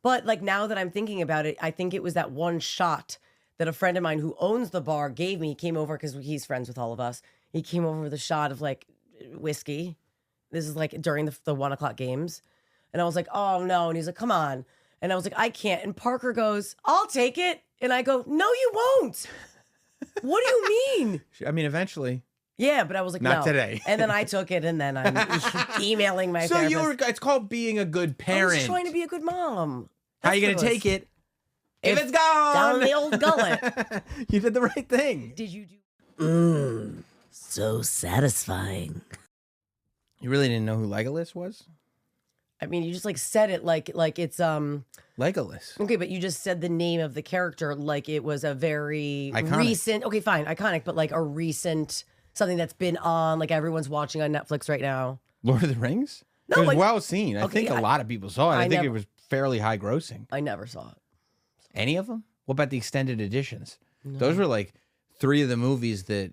But like now that I'm thinking about it, I think it was that one shot that a friend of mine who owns the bar gave me. He came over because he's friends with all of us. He came over with a shot of like whiskey. This is like during the 1 o'clock games. And I was like, oh no. And he's like, come on. And I was like, I can't. And Parker goes, I'll take it. And I go, no, you won't. What do you mean? I mean, eventually. Yeah, but I was like, Not no. today. And then I took it, and then I'm emailing my therapist. It's called being a good parent. I was trying to be a good mom. How are you going to take it if it's gone? Down the old gullet. You did the right thing. Did you do? So satisfying. You really didn't know who Legolas was? I mean, you just like said it like it's Legolas. Okay, but you just said the name of the character like it was a very iconic. Recent. Okay, fine, iconic, but like a recent something that's been on, like everyone's watching on Netflix right now. Lord of the Rings? No, it was like, well seen. I think a lot of people saw it. I think it was fairly high grossing. I never saw it. Any of them? What about the extended editions? No. Those were like 3 of the movies that,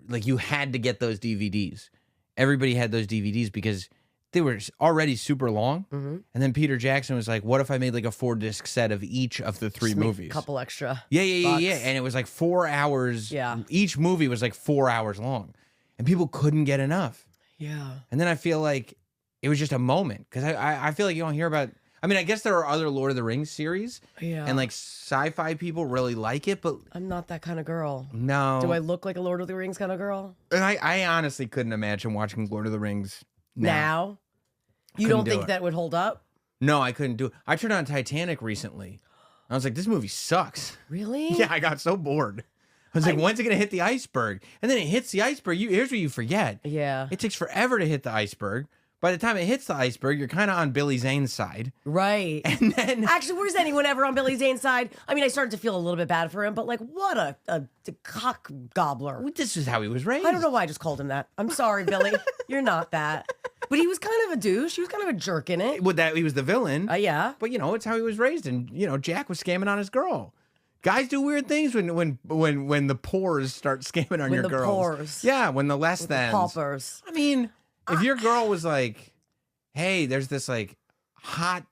like, you had to get those DVDs. Everybody had those DVDs because they were already super long. Mm-hmm. And then Peter Jackson was like, what if I made like a 4-disc set of each of the 3 movies? A couple extra. Yeah. And it was like 4 hours. Yeah. Each movie was like 4 hours long. And people couldn't get enough. Yeah. And then I feel like it was just a moment. Because I feel like you don't hear about... I mean, I guess there are other Lord of the Rings series. Yeah. And like sci-fi people really like it, but... I'm not that kind of girl. No. Do I look like a Lord of the Rings kind of girl? And I honestly couldn't imagine watching Lord of the Rings now. You don't think that would hold up? No, I couldn't do it. I turned on Titanic recently. I was like, this movie sucks. Really? Yeah, I got so bored. I was like, when's it going to hit the iceberg? And then it hits the iceberg. Here's what you forget. Yeah. It takes forever to hit the iceberg. By the time it hits the iceberg, you're kind of on Billy Zane's side. Right. And then... Actually, where's anyone ever on Billy Zane's side? I mean, I started to feel a little bit bad for him, but like, what a cock gobbler. This is how he was raised. I don't know why I just called him that. I'm sorry, Billy. You're not that. But he was kind of a douche. He was kind of a jerk in it. With that, he was the villain. Yeah. But, it's how he was raised. And, Jack was scamming on his girl. Guys do weird things when the pores start scamming on your girls. When the pores. Yeah, when the less than. Paupers. I mean, if your girl was like, hey, there's this like hot,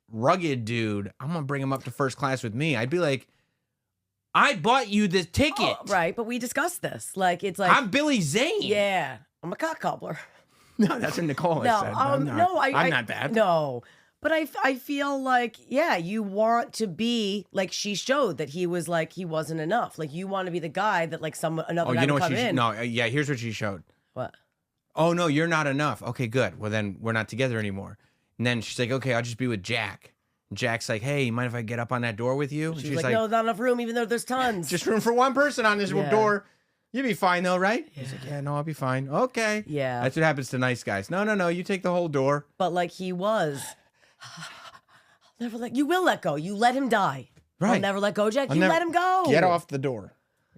rugged dude, I'm going to bring him up to first class with me. I'd be like, I bought you this ticket. Oh, right, but we discussed this. Like, it's like. I'm Billy Zane. Yeah, I'm a cock gobbler. No, that's what Nicole No, said. I'm not that. No, but I feel like, yeah, you want to be like she showed that he was like he wasn't enough. Like you want to be the guy that like another guy would come in. No, yeah, here's what she showed. What? Oh no, you're not enough. Okay, good. Well then we're not together anymore. And then she's like, okay, I'll just be with Jack. And Jack's like, hey, you mind if I get up on that door with you? And she's like, no, not enough room, even though there's tons. Just room for one person on this door. You'll be fine though, right? Yeah. He's like, yeah, no, I'll be fine. Okay. Yeah. That's what happens to nice guys. No, you take the whole door. But like he was, never you will let go. You let him die. Right. I'll never let go, Jack. Let him go. Get off the door.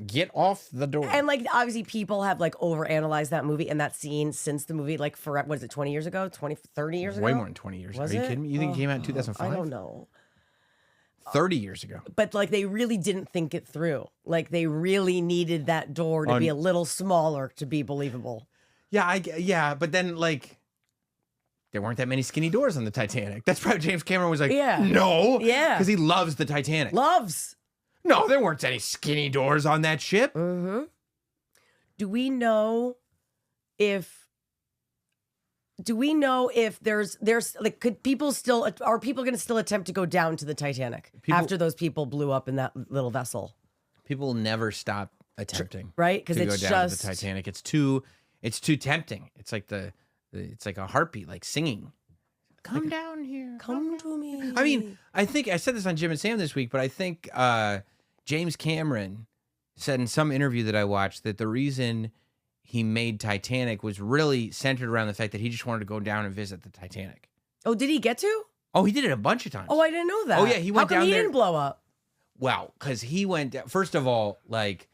Get off the door. And like obviously people have like overanalyzed that movie and that scene since the movie like for what is it 20 years ago, 30 years ago? Way more than 20 years. Are you kidding me? You think it came out in 2005? I don't know. 30 years ago. But like they really didn't think it through. Like they really needed that door to be a little smaller to be believable. Yeah, but then like there weren't that many skinny doors on the Titanic. That's probably James Cameron was like, no. Yeah. Because he loves the Titanic. Loves. No, there weren't any skinny doors on that ship. Mm-hmm. Do we know if there's like are people going to still attempt to go down to the Titanic after those people blew up in that little vessel? People never stop attempting, right? Because it's go down to the Titanic. It's too tempting. It's like it's like a heartbeat, like singing. Come down here. Come to me. I mean, I think I said this on Jim and Sam this week, but I think James Cameron said in some interview that I watched that the reason he made Titanic was really centered around the fact that he just wanted to go down and visit the Titanic. Oh, did he get to? Oh, he did it a bunch of times. Oh, I didn't know that. Oh, yeah, he went down there. How come he didn't blow up? Well, because he went, first of all, like,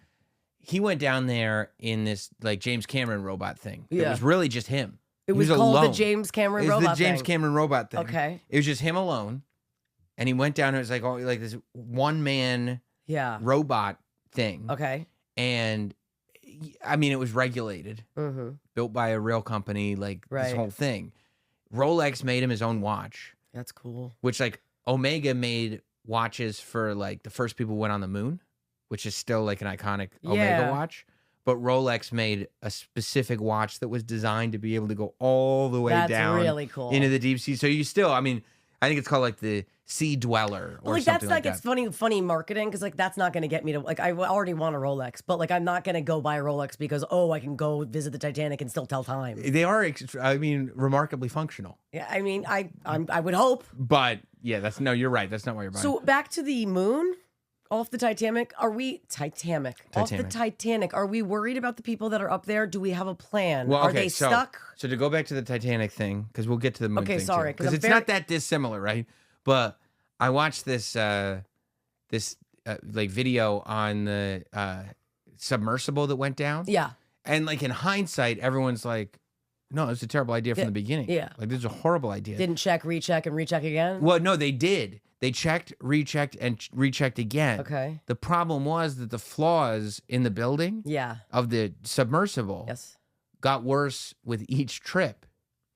he went down there in this, like, James Cameron robot thing. Yeah. It was really just him. It was called the James Cameron robot thing. It was the James Cameron robot thing. Okay. It was just him alone. And he went down, and it was like this one-man robot thing. Okay. And, I mean, it was regulated. Mm-hmm. Built by a real company, like, this whole thing. Rolex made him his own watch. That's cool. Which, like, Omega made watches for like the first people who went on the moon, which is still like an iconic Omega watch. But Rolex made a specific watch that was designed to be able to go all the way That's down really cool. into the deep sea. So you still, I mean, I think it's called like the Sea Dweller or like something that's like that. it's funny marketing because like that's not going to get me to like I already want a Rolex, but like I'm not going to go buy a Rolex because I can go visit the Titanic and still tell time. They are, I mean, remarkably functional. Yeah, I mean I would hope. But yeah, you're right. That's not why you're buying. So back to the moon. Off the Titanic, off the Titanic, are we worried about the people that are up there? Do we have a plan? Well, Are they stuck? So to go back to the Titanic thing, because we'll get to the moon thing sorry, because it's not that dissimilar, right? But I watched this like video on the submersible that went down. Yeah. And like in hindsight, everyone's like, no, it's a terrible idea from the beginning. Yeah. Like this is a horrible idea. Didn't check, recheck, and recheck again? Well, no, they did. They checked, rechecked, and rechecked again. Okay. The problem was that the flaws in the building of the submersible got worse with each trip.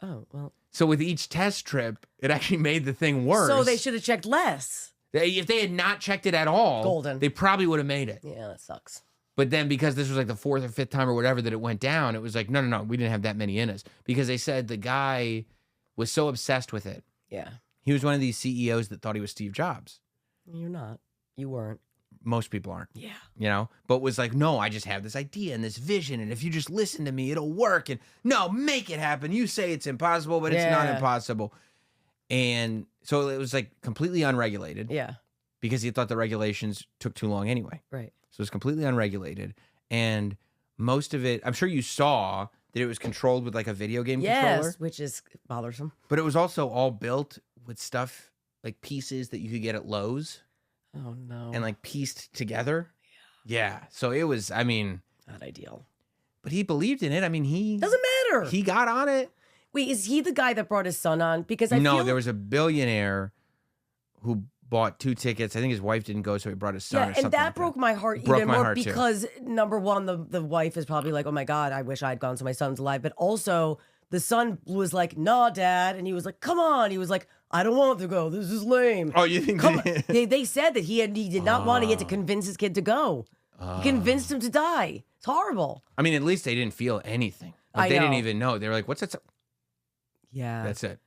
Oh, well. So with each test trip, it actually made the thing worse. So they should have checked less. If they had not checked it at all, golden, they probably would have made it. Yeah, that sucks. But then because this was like the fourth or fifth time or whatever that it went down, it was like, no, we didn't have that many in us. Because they said the guy was so obsessed with it. Yeah. He was one of these CEOs that thought he was Steve Jobs. You're not. You weren't. Most people aren't. Yeah. You know? But was like, no, I just have this idea and this vision. And if you just listen to me, it'll work. And no, make it happen. You say it's impossible, but it's not impossible. And so it was like completely unregulated. Yeah. Because he thought the regulations took too long anyway. Right. So it's completely unregulated. And most of it, I'm sure you saw that it was controlled with like a video game controller. Yes, which is bothersome. But it was also all built with stuff like pieces that you could get at Lowe's. Oh, no. And like pieced together. Yeah. So it was, I mean. Not ideal. But he believed in it. I mean, he. Doesn't matter. He got on it. Wait, is he the guy that brought his son on? Because I feel there was a billionaire who bought 2 tickets. I think his wife didn't go, so he brought his son. Yeah, and that broke my heart even more because number one, the wife is probably like, oh my God, I wish I had gone so my son's alive. But also the son was like, nah, Dad. And he was like, come on. He was like, I don't want to go. This is lame. Oh, you think they said that he did not want to get to convince his kid to go. He convinced him to die. It's horrible. I mean, at least they didn't feel anything. Like, they didn't even know. They were like, what's that? Yeah. That's it.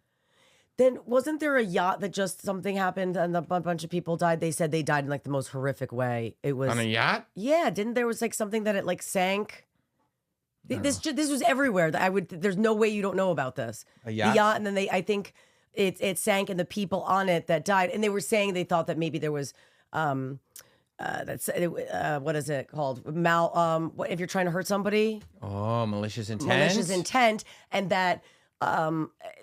Then wasn't there a yacht that just something happened and a bunch of people died? They said they died in like the most horrific way. It was on a yacht? Yeah, didn't there was like something that it like sank? This was everywhere. There's no way you don't know about this. A yacht? The yacht, and then it sank and the people on it that died, and they were saying they thought that maybe there was what is it called? What if you're trying to hurt somebody? Oh, malicious intent. Malicious intent, and that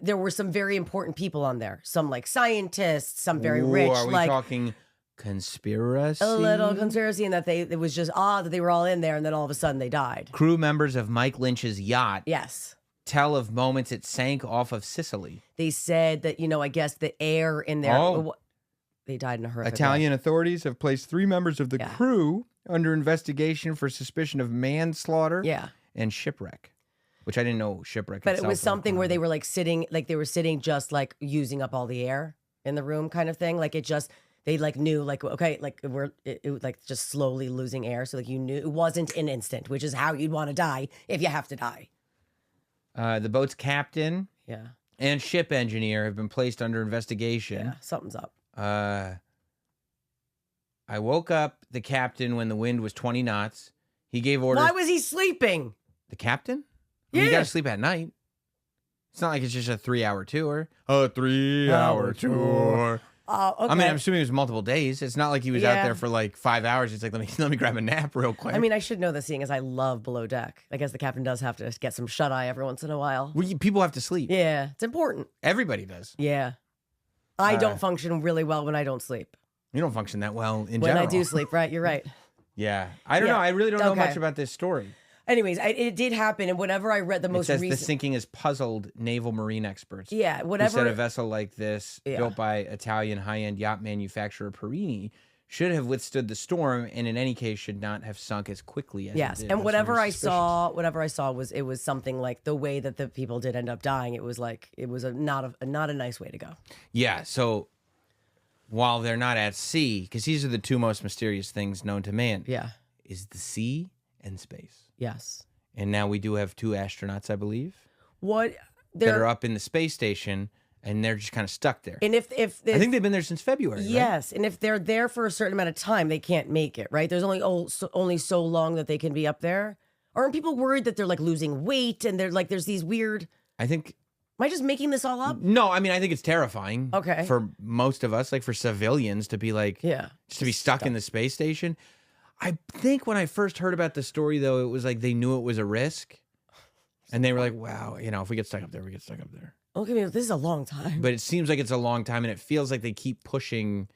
there were some very important people on there. Some like scientists, some very rich. Are we like talking conspiracy? A little conspiracy, and that it was just odd that they were all in there, and then all of a sudden they died. Crew members of Mike Lynch's yacht. Yes. Tell of moments it sank off of Sicily. They said that, I guess the air in there. Oh. They died in a horrific Italian way. authorities have placed 3 members of the crew under investigation for suspicion of manslaughter and shipwreck, which I didn't know shipwreck. But it was something where they were like sitting just like using up all the air in the room kind of thing. Like they like knew like, okay, like it like just slowly losing air. So like you knew it wasn't an instant, which is how you'd want to die if you have to die. The boat's captain and ship engineer have been placed under investigation. Yeah, something's up. I woke up the captain when the wind was 20 knots. He gave orders. Why was he sleeping? The captain? I mean, you gotta sleep at night. It's not like it's just a 3-hour tour. A 3-hour tour. Okay. I mean, I'm assuming it was multiple days. It's not like he was out there for like 5 hours. It's like, let me grab a nap real quick. I mean, I should know this, seeing as I love below deck. I guess the captain does have to get some shut eye every once in a while. Well, people have to sleep. Yeah, it's important. Everybody does. Yeah. I don't function really well when I don't sleep. You don't function that well in when general. I do sleep, right? You're right. Yeah. I don't know. I really don't know much about this story. Anyways, it did happen, and whenever I read the most recent... the sinking has puzzled naval marine experts. Yeah, whatever... Who said a vessel like this, built by Italian high-end yacht manufacturer Perini, should have withstood the storm, and in any case should not have sunk as quickly as it did. And whatever I saw was it was something like the way that the people did end up dying. It was like it was not a nice way to go. Yeah. So while they're not at sea, because these are the two most mysterious things known to man, Yeah. is the sea and space. Yes. And now we do have 2 astronauts, I believe, What that are up in the space station, and they're just kind of stuck there. And if I think they've been there since February. yes, right? and if they're there for a certain amount of time, they can't make it, right? There's only so long that they can be up there. Aren't people worried that they're like losing weight and they're like there's these weird? I think. Am I just making this all up? No, I mean I think it's terrifying. Okay. For most of us, like for civilians, to be like, Yeah, just to be stuck in the space station. I think when I first heard about the story, though, it was like they knew it was a risk, and they were like, "Wow, if we get stuck up there, we get stuck up there." Okay, this is a long time. But it seems like it's a long time, and it feels like they keep pushing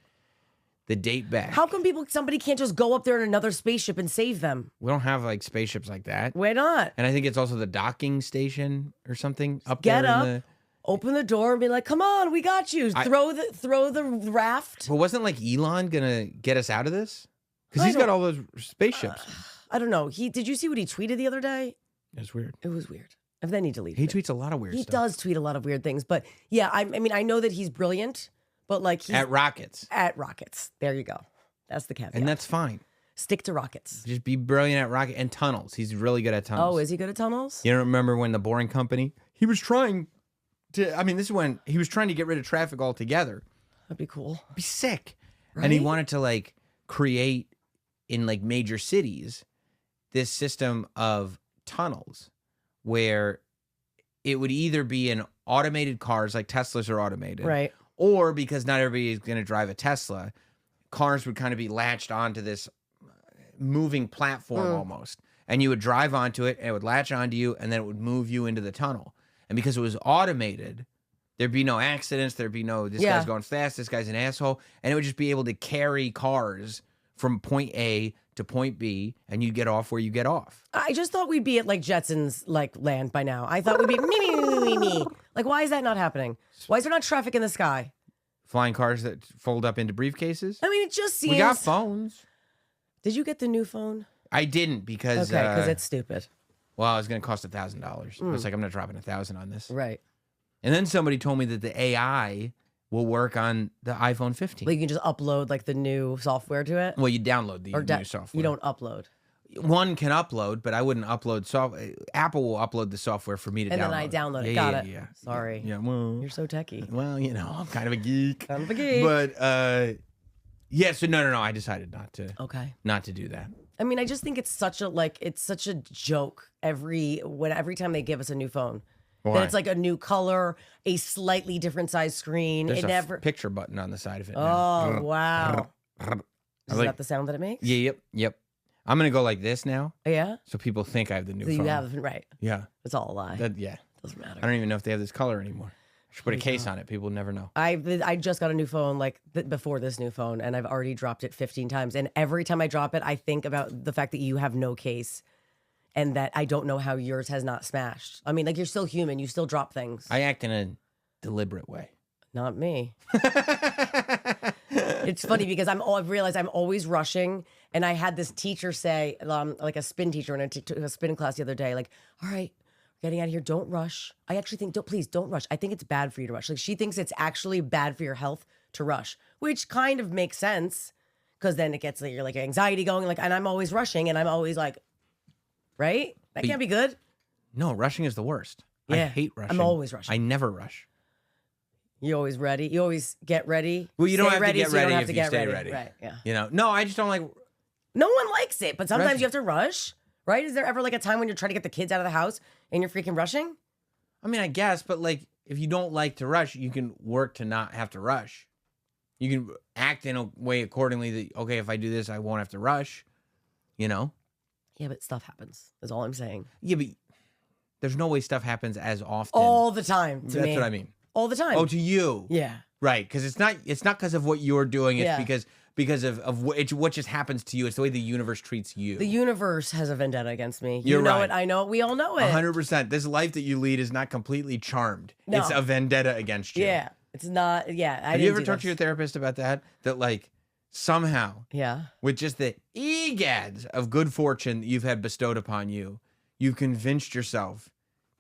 the date back. How come somebody can't just go up there in another spaceship and save them? We don't have like spaceships like that. Why not? And I think it's also the docking station or something up Get there. up, open the door, and be like, "Come on, we got you." Throw the raft. But wasn't like Elon gonna get us out of this? Because he's I got all those spaceships. I don't know. Did you see what he tweeted the other day? It's weird. It was weird. And then he deleted He it. tweets a lot of weird He stuff. does tweet a lot of weird things, but yeah, I mean, I know that he's brilliant, but like he's At rockets. at rockets. There you go. That's the caveat. And that's fine. Stick to rockets. Just be brilliant at rocket and tunnels. He's really good at tunnels. Oh, is he good at tunnels? You don't remember when the Boring Company? He was trying to. I mean, this is when he was trying to get rid of traffic altogether. That'd be cool. It'd be sick. And he Right? wanted to like create in like major cities this system of tunnels where it would either be in automated cars, like Teslas are automated, Right. or because not everybody is going to drive a Tesla, cars would kind of be latched onto this moving platform almost. And you would drive onto it, and it would latch onto you, and then it would move you into the tunnel. And because it was automated, there'd be no accidents. There'd be no, this guy's going fast, this guy's an asshole. And it would just be able to carry cars from point A to point B, and you get off where you get off. I just thought we'd be at like Jetsons like land by now. I thought we'd be me, me, me, me, me. Like, why is that not happening? Why is there not traffic in the sky? Flying cars that fold up into briefcases. I mean, it just seems. We got phones. Did you get the new phone? I didn't because Okay, because it's stupid. well, it was going to cost $1,000. I was like, I'm not dropping $1,000 on this. Right. And then somebody told me that the AI will work on the iPhone 15. Like you can just upload like the new software to it. Well, you download the Or new software. You don't upload. One can upload, but I wouldn't upload software. Apple will upload the software for me to And download. then I download it. Yeah, Got yeah, it. Yeah. Sorry. Yeah. Well, You're so techie. well, I'm kind of a geek. Kind of a geek. But yeah. So no. I decided Okay. not to do that. I mean, I just think it's such a joke every time they give us a new phone. Why? Then it's like a new color, a slightly different size screen. There's it a never. picture button on the side of it. now. Oh wow! Is like- that the sound that it makes? Yeah. Yep. I'm gonna go like this now, Yeah. so people think I have the new So phone. you have right. Yeah. It's all a lie. Yeah. Doesn't matter. I don't even know if they have this color anymore. I should put a case on it. People would never know. I just got a new phone like before this new phone, and I've already dropped it 15 times. And every time I drop it, I think about the fact that you have no case, and that I don't know how yours has not smashed. I mean, like you're still human. You still drop things. I act in a deliberate way. Not me. It's funny because I've realized I'm always rushing, and I had this teacher say, like a spin teacher, and I took a spin class the other day, like, all right, we're getting out of here. Don't rush. I actually think, please don't rush. I think it's bad for you to rush. Like she thinks it's actually bad for your health to rush, which kind of makes sense because then it gets like your anxiety going. Like, and I'm always rushing, and I'm always like, right? That can't be good. No, rushing is the worst. I Yeah, hate rushing. I'm always rushing. I never rush. You always ready. You always get ready. Well, you don't Stay have to get so you don't ready have if to you get stay ready. Right? Yeah. You know? No, I just don't like. No one likes it, but sometimes Rushing. you have to rush, right? Is there ever like a time when you're trying to get the kids out of the house and you're freaking rushing? I mean, I guess, but like, if you don't like to rush, you can work to not have to rush. You can act in a way accordingly that, okay, if I do this, I won't have to rush. You know? Yeah, but stuff happens. Is all I'm saying. Yeah, but there's no way stuff happens as often. All the time to That's me. what I mean. All the time. Oh, to you. Yeah. Right, because it's not because of what you're doing. It's Yeah. because of what just happens to you. It's the way the universe treats you. The universe has a vendetta against me. You're you know right. it. I know it. We all know it. 100%. This life that you lead is not completely charmed. No. It's a vendetta against you. Yeah. It's not. Yeah. Have you ever talked to your therapist about that? That like somehow Yeah. with just the egads of good fortune that you've had bestowed upon you, you've convinced yourself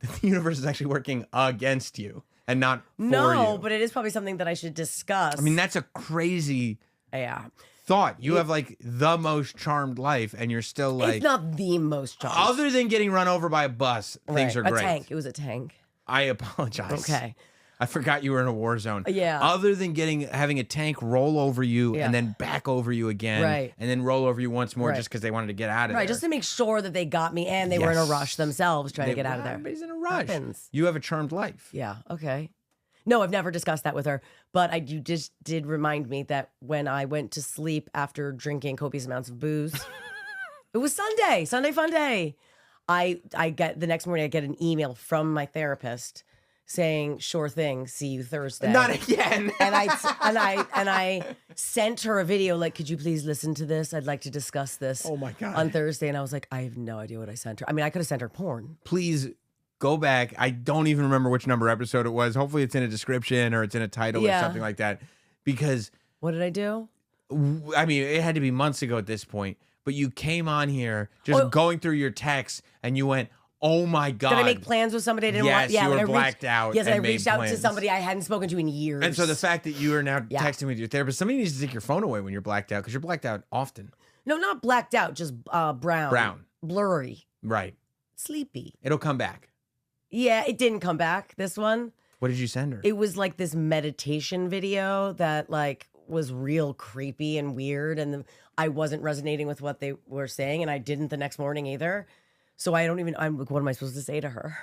that the universe is actually working against you. and not for No, you. but it is probably something that I should discuss. I mean, that's a crazy yeah. thought. You have like the most charmed life, and you're still like, It's not the most charming. other than getting run over by a bus, things are A great. tank. It was a tank. I apologize. Okay. I forgot you were in a war zone. Yeah. Other than having a tank roll over you Yeah. and then back over you again, Right. and then roll over you once more Right. just because they wanted to get out of there. Right, just to make sure that they got me and they were in a Yes. rush themselves trying to get out of there. Everybody's in a rush. Happens. You have a charmed life. Yeah, okay. No, I've never discussed that with her, but you just did remind me that when I went to sleep after drinking copious amounts of booze, it was Sunday fun day. I get the next morning I get an email from my therapist saying, "Sure thing, see you Thursday." Not again. and I sent her a video like, "Could you please listen to this? I'd like to discuss this." Oh my God. On Thursday, and I was like, I have no idea what I sent her. I mean, I could have sent her porn. Please go back. I don't even remember which number episode it was. Hopefully it's in a description or it's in a title or Yeah. something like that. Because, What did I do? I mean, it had to be months ago at this point. But you came on here just going through your texts and you went, oh my God. Did I make plans with somebody I didn't want? Yes, you and were I blacked out Yes, and I and reached made out to plans. somebody I hadn't spoken to in years. And so the fact that you are now Yeah. texting with your therapist, somebody needs to take your phone away when you're blacked out because you're blacked out often. No, not blacked out, just brown. Brown. Blurry. Right. Sleepy. It'll come back. Yeah, it didn't come back, this one. What did you send her? It was like this meditation video that like was real creepy and weird, and I wasn't resonating with what they were saying, and I didn't the next morning either. So I'm like, what am I supposed to say to her?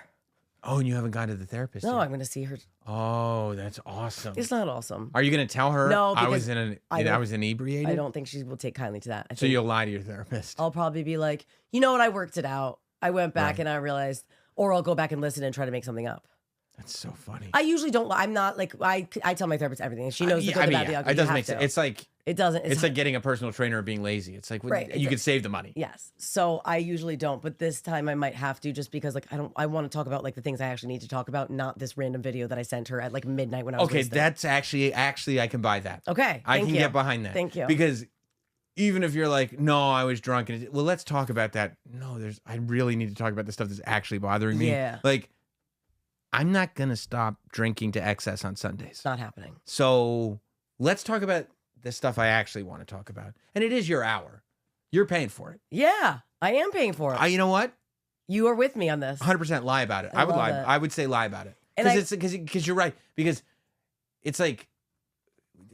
Oh, and you haven't gone to the therapist No, yet. I'm going to see her. Oh, that's awesome. It's not awesome. Are you going to tell her No, I was because I was inebriated? I don't think she will take kindly to that. I So think you'll lie to your therapist. I'll probably be like, you know what? I worked it out. I went back Right. and I realized, or I'll go back and listen and try to make something up. That's so funny. I usually don't. I'm not like I tell my therapist everything. She knows the good, the bad, the ugly. It doesn't You make have sense. to. It's like It doesn't. it's like getting a personal trainer or being lazy. It's like Right, you could save the money. Yes. So I usually don't, but this time I might have to just because like I want to talk about like the things I actually need to talk about, not this random video that I sent her at like midnight when I was Okay, wasted. that's actually I can buy that. Okay. I thank can you. get behind that. Thank you. Because even if you're like, no, I was drunk, and well, let's talk about that. No, I really need to talk about the stuff that's actually bothering me. Yeah. Like, I'm not gonna stop drinking to excess on Sundays. It's not happening. So let's talk about the stuff I actually want to talk about. And it is your hour. You're paying for it. Yeah, I am paying for it. You know what? You are with me on this. 100% lie about it. I I would love lie. it. I would say lie about it. And Because you're right. Because it's like,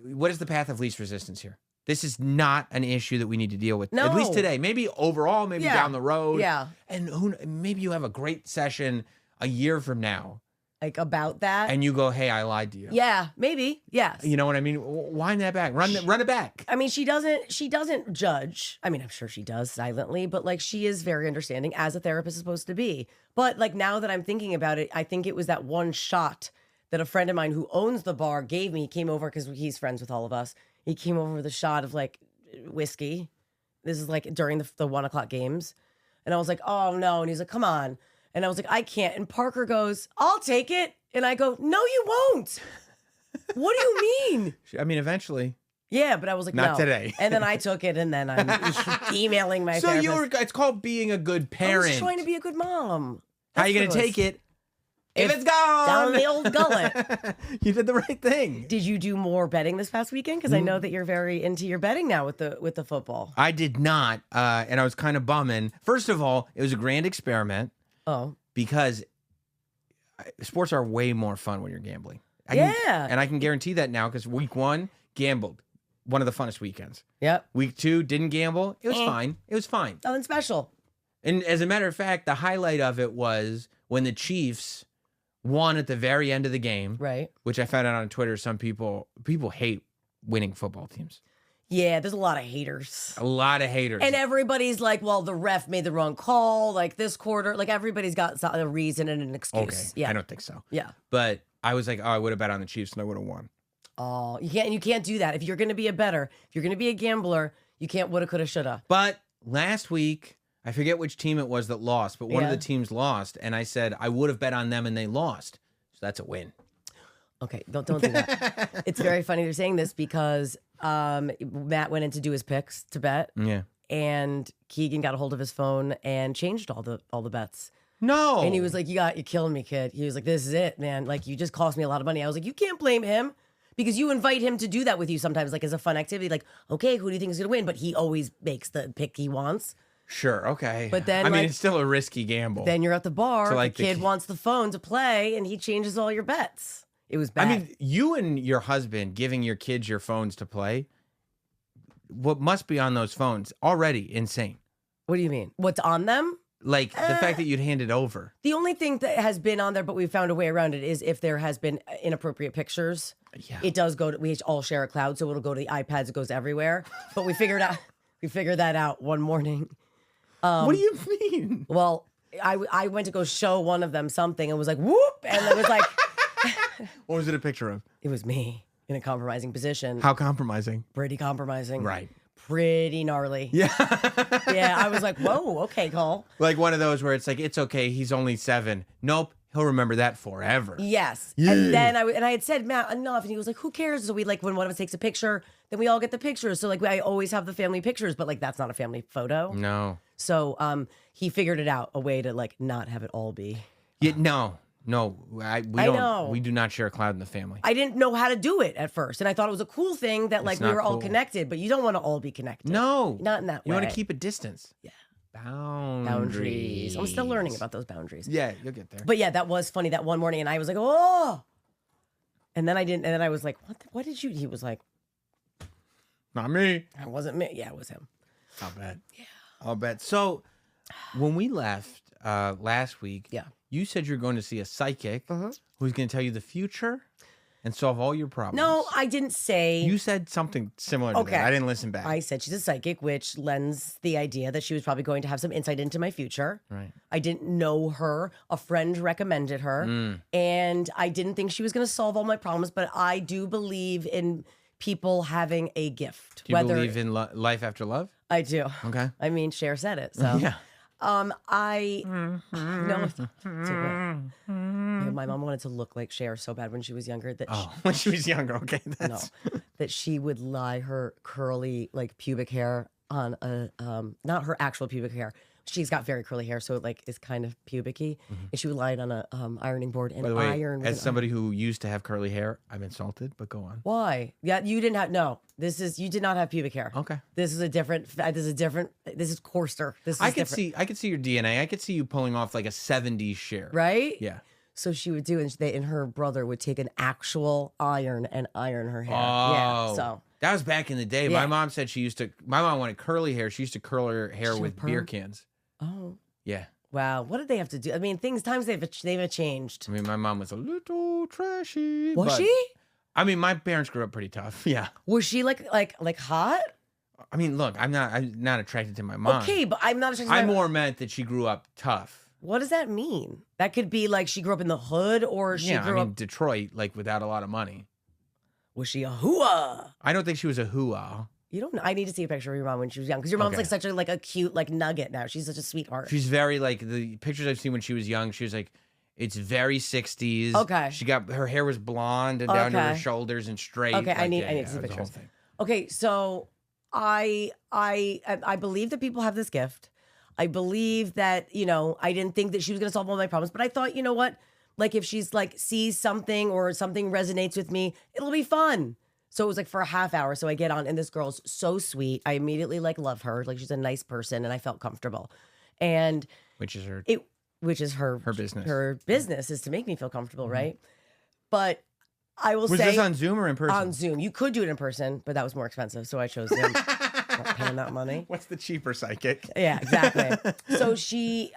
what is the path of least resistance here? This is not an issue that we need to deal with. At least No. today. Maybe overall, maybe Yeah. down the road. Yeah. And maybe you have a great session a year from now Like about that. and you go, hey, I lied to you. Yeah, maybe. Yes. You know what I mean? Wind that back. Run it back. I mean, she doesn't judge. I mean, I'm sure she does silently, but like she is very understanding as a therapist is supposed to be. But like now that I'm thinking about it, I think it was that one shot that a friend of mine who owns the bar gave me. He came over because he's friends with all of us. He came over with a shot of like whiskey. This is like during the 1:00 games. And I was like, oh no. And he's like, come on. And I was like, I can't. And Parker goes, I'll take it. And I go, no, you won't. What do you mean? I mean, eventually. Yeah, but I was like, Not no. today. And then I took it, and then I'm emailing my So therapist. it's called being a good I parent. was trying to be a good mom. How are you going to take it if it's gone? Down the old gullet. You did the right thing. Did you do more betting this past weekend? Because I know that you're very into your betting now with the football. I did not, and I was kind of bumming. First of all, it was a grand experiment Oh, because sports are way more fun when you're gambling. Yeah. And I can guarantee that now because week 1, gambled. One of the funnest weekends. yep. Week 2, didn't gamble. It was Eh. fine. It was fine. Nothing special. And as a matter of fact, the highlight of it was when the Chiefs won at the very end of the game, Right. which I found out on Twitter. Some people hate winning football teams. Yeah, there's a lot of haters. A lot of haters. And everybody's like, well, the ref made the wrong call, like this quarter. Like everybody's got a reason and an excuse. okay, Yeah. I don't think so. Yeah. But I was like, oh, I would have bet on the Chiefs and I would have won. Oh, you can't do that. If you're going to be a bettor, if you're going to be a gambler, you can't woulda, coulda, shoulda. But last week, I forget which team it was that lost, but one of Yeah. the teams lost, and I said I would have bet on them and they lost. So that's a win. Okay, don't do that. It's very funny you're saying this because Matt went in to do his picks to bet, Yeah. and Keegan got a hold of his phone and changed all the bets. No. And he was like, you're killing me, kid. He was like, this is it, man. Like, you just cost me a lot of money. I was like, you can't blame him because you invite him to do that with you sometimes, like as a fun activity. Like, okay, who do you think is going to win? But he always makes the pick he wants. Sure, okay. But then, I mean, like, it's still a risky gamble. Then you're at the bar, So, like, the kid wants the phone to play, and he changes all your bets. It was bad. I mean, you and your husband giving your kids your phones to play, what must be on those phones already insane. What do you mean? What's on them? Like the fact that you'd hand it over. The only thing that has been on there, but we found a way around it, is if there has been inappropriate pictures. Yeah. It does go to, we all share a cloud, so it'll go to the iPads, it goes everywhere. But we figured that out one morning. What do you mean? Well, I went to go show one of them something and was like, whoop! And it was like, What was it a picture of? it was me in a compromising position. How compromising? Pretty compromising. Right. Pretty gnarly. Yeah. Yeah, I was like, whoa, okay, Cole. Like one of those where it's like, it's okay, he's only 7. Nope, he'll remember that forever. Yes. Yeah. And then I had said, Matt, enough. And he was like, who cares? So we like, when one of us takes a picture, then we all get the pictures. So like, I always have the family pictures, but like, that's not a family photo. No. So he figured it out, a way to like not have it all be. Yeah, no. We do not share a cloud in the family. I didn't know how to do it at first. And I thought it was a cool thing that like we not were all cool. connected, but you don't want to all be connected. No. Not in that way. You want to keep a distance. Yeah. Boundaries. I'm still learning about those boundaries. Yeah, you'll get there. But yeah, that was funny that one morning. And I was like, oh. And then I didn't. And then I was like, what did you? He was like, Not me. it wasn't me. Yeah, it was him. I'll bet. Yeah. I'll bet. So when we left last week, Yeah. you said you're going to see a psychic Uh-huh. who's going to tell you the future and solve all your problems. No, I didn't say. You said something similar to Okay. that. I didn't listen back. I said she's a psychic, which lends the idea that she was probably going to have some insight into my future. Right. I didn't know her. A friend recommended her. And I didn't think she was going to solve all my problems, but I do believe in people having a gift. Do you believe in life after love? I do. Okay. I mean, Cher said it. So Yeah. I no. My mom wanted to look like Cher so bad when she was younger that Oh, when she was younger. Okay. That's... that she would lie her curly like pubic hair on a not her actual pubic hair. She's got very curly hair, so it like is kind of pubic-y. And she would lie it on a ironing board and By the way, iron. as somebody who used to have curly hair, I'm insulted, but go on. Why? Yeah, you didn't have you did not have pubic hair. Okay. This is this is coarser. This is I could different. see your DNA. I could see you pulling off like a 70s Cher. Right? Yeah. So she would do, and her brother would take an actual iron and iron her hair. Oh. Yeah. So That was back in the day. Yeah. My mom said my mom wanted curly hair. She used to curl her hair She with would beer perm? cans. oh Yeah. wow, what did they have to do? I mean, times they've changed. I mean, my mom was a little trashy. Was but- she? I mean, my parents grew up pretty tough. Yeah. Was she like hot? I mean, look, I'm not attracted to my mom. Okay, but I'm not. I more meant that she grew up tough. What does that mean? That could be like she grew up in the hood, or she grew up. Detroit, like without a lot of money. Was she a hooah? I don't think she was a hooah. You don't know. I need to see a picture of your mom when she was young, because your mom's Okay. like such a cute nugget now. She's such a sweetheart. She's very like the pictures I've seen when she was young. She was like, it's very 60s. Okay. She got her hair was blonde and down to her Okay. shoulders and straight. Okay, I Like, need yeah, to yeah, see it was the whole pictures. thing. Okay, so I believe that people have this gift. I believe that, I didn't think that she was going to solve all my problems, but I thought, you know what? Like if she's like sees something or something resonates with me, it'll be fun. So it was like for a half hour. So I get on and this girl's so sweet. I immediately love her. Like she's a nice person and I felt comfortable. And Which is her business. Her business is to make me feel comfortable, right? But I will Was say this on Zoom or in person? on Zoom. You could do it in person, but that was more expensive. So I chose Zoom. Not paying that money. What's the cheaper psychic? Yeah, exactly. So she,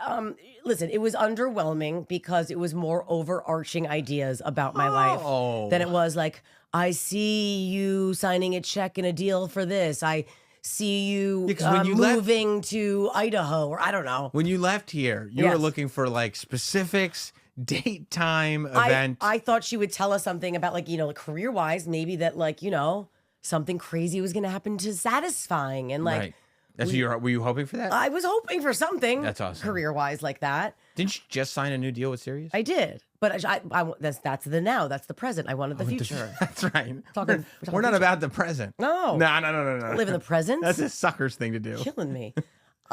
listen, it was underwhelming because it was more overarching ideas about my life than it was like, I see you signing a check and a deal for this. I see you, Yeah, 'cause when you left- moving to Idaho, or I don't know. When you left here, you were Yes. looking for like specifics, date, time, event. I thought she would tell us something about like career wise, maybe that something crazy was going to happen to Satisfying and like. Right. That's were you hoping for that? I was hoping for something. That's awesome. Career-wise like that. Didn't you just sign a new deal with Sirius? I did. But that's the now. That's the present. I wanted the future. That's right. Talking We're not future. about the present. No. No. I live in the present. That's a sucker's thing to do. Killing me.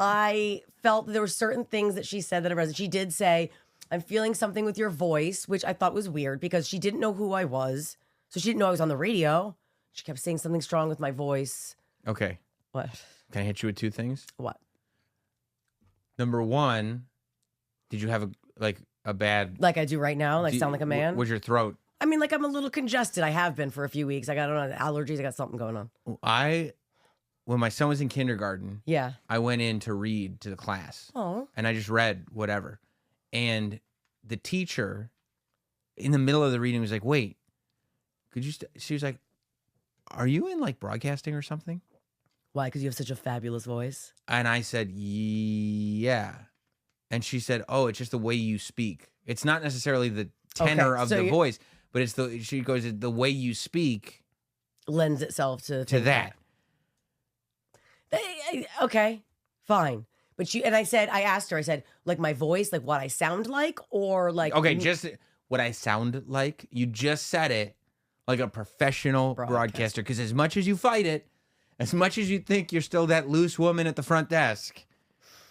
I felt that there were certain things that she said that I resonated. She did say, I'm feeling something with your voice, which I thought was weird because she didn't know who I was. So she didn't know I was on the radio. She kept saying something strong with my voice. Okay. What? Can I hit you with two things? What? Number one, did you have a bad... Like I do right now? Like sound like a man? Was your throat... I mean, like I'm a little congested. I have been for a few weeks. I got allergies. I got something going on. When my son was in kindergarten, yeah, I went in to read to the class. Oh. And I just read whatever. And the teacher, in the middle of the reading, was like, wait, could you... She was like, are you in like broadcasting or something? Why? Because you have such a fabulous voice. And I said, yeah. And she said, oh, it's just the way you speak. It's not necessarily the tenor of the voice, but it's she goes, the way you speak lends itself to that. Okay, fine. But I asked her, I said, like my voice, like what I sound like, or like... Okay, just what I sound like. You just said it like a professional broadcaster. Because as much as you fight it, as much as you think you're still that loose woman at the front desk,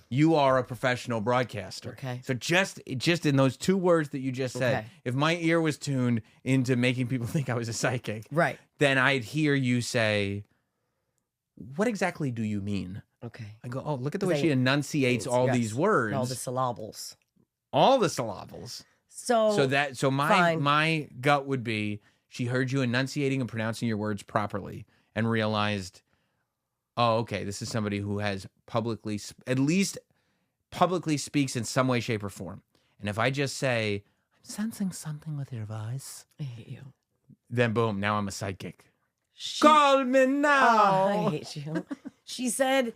you are a professional broadcaster. Okay. So just in those two words that you just said, if my ear was tuned into making people think I was a psychic, right, then I'd hear you say, what exactly do you mean? Okay. I go, oh, look at the way she enunciates all these words. All the syllables. All the syllables. So my gut would be she heard you enunciating and pronouncing your words properly and realized, oh, okay, this is somebody who has at least publicly speaks in some way, shape, or form. And if I just say, I'm sensing something with your voice, I hate you. Then boom, now I'm a psychic. Call me now. Oh, I hate you. She said,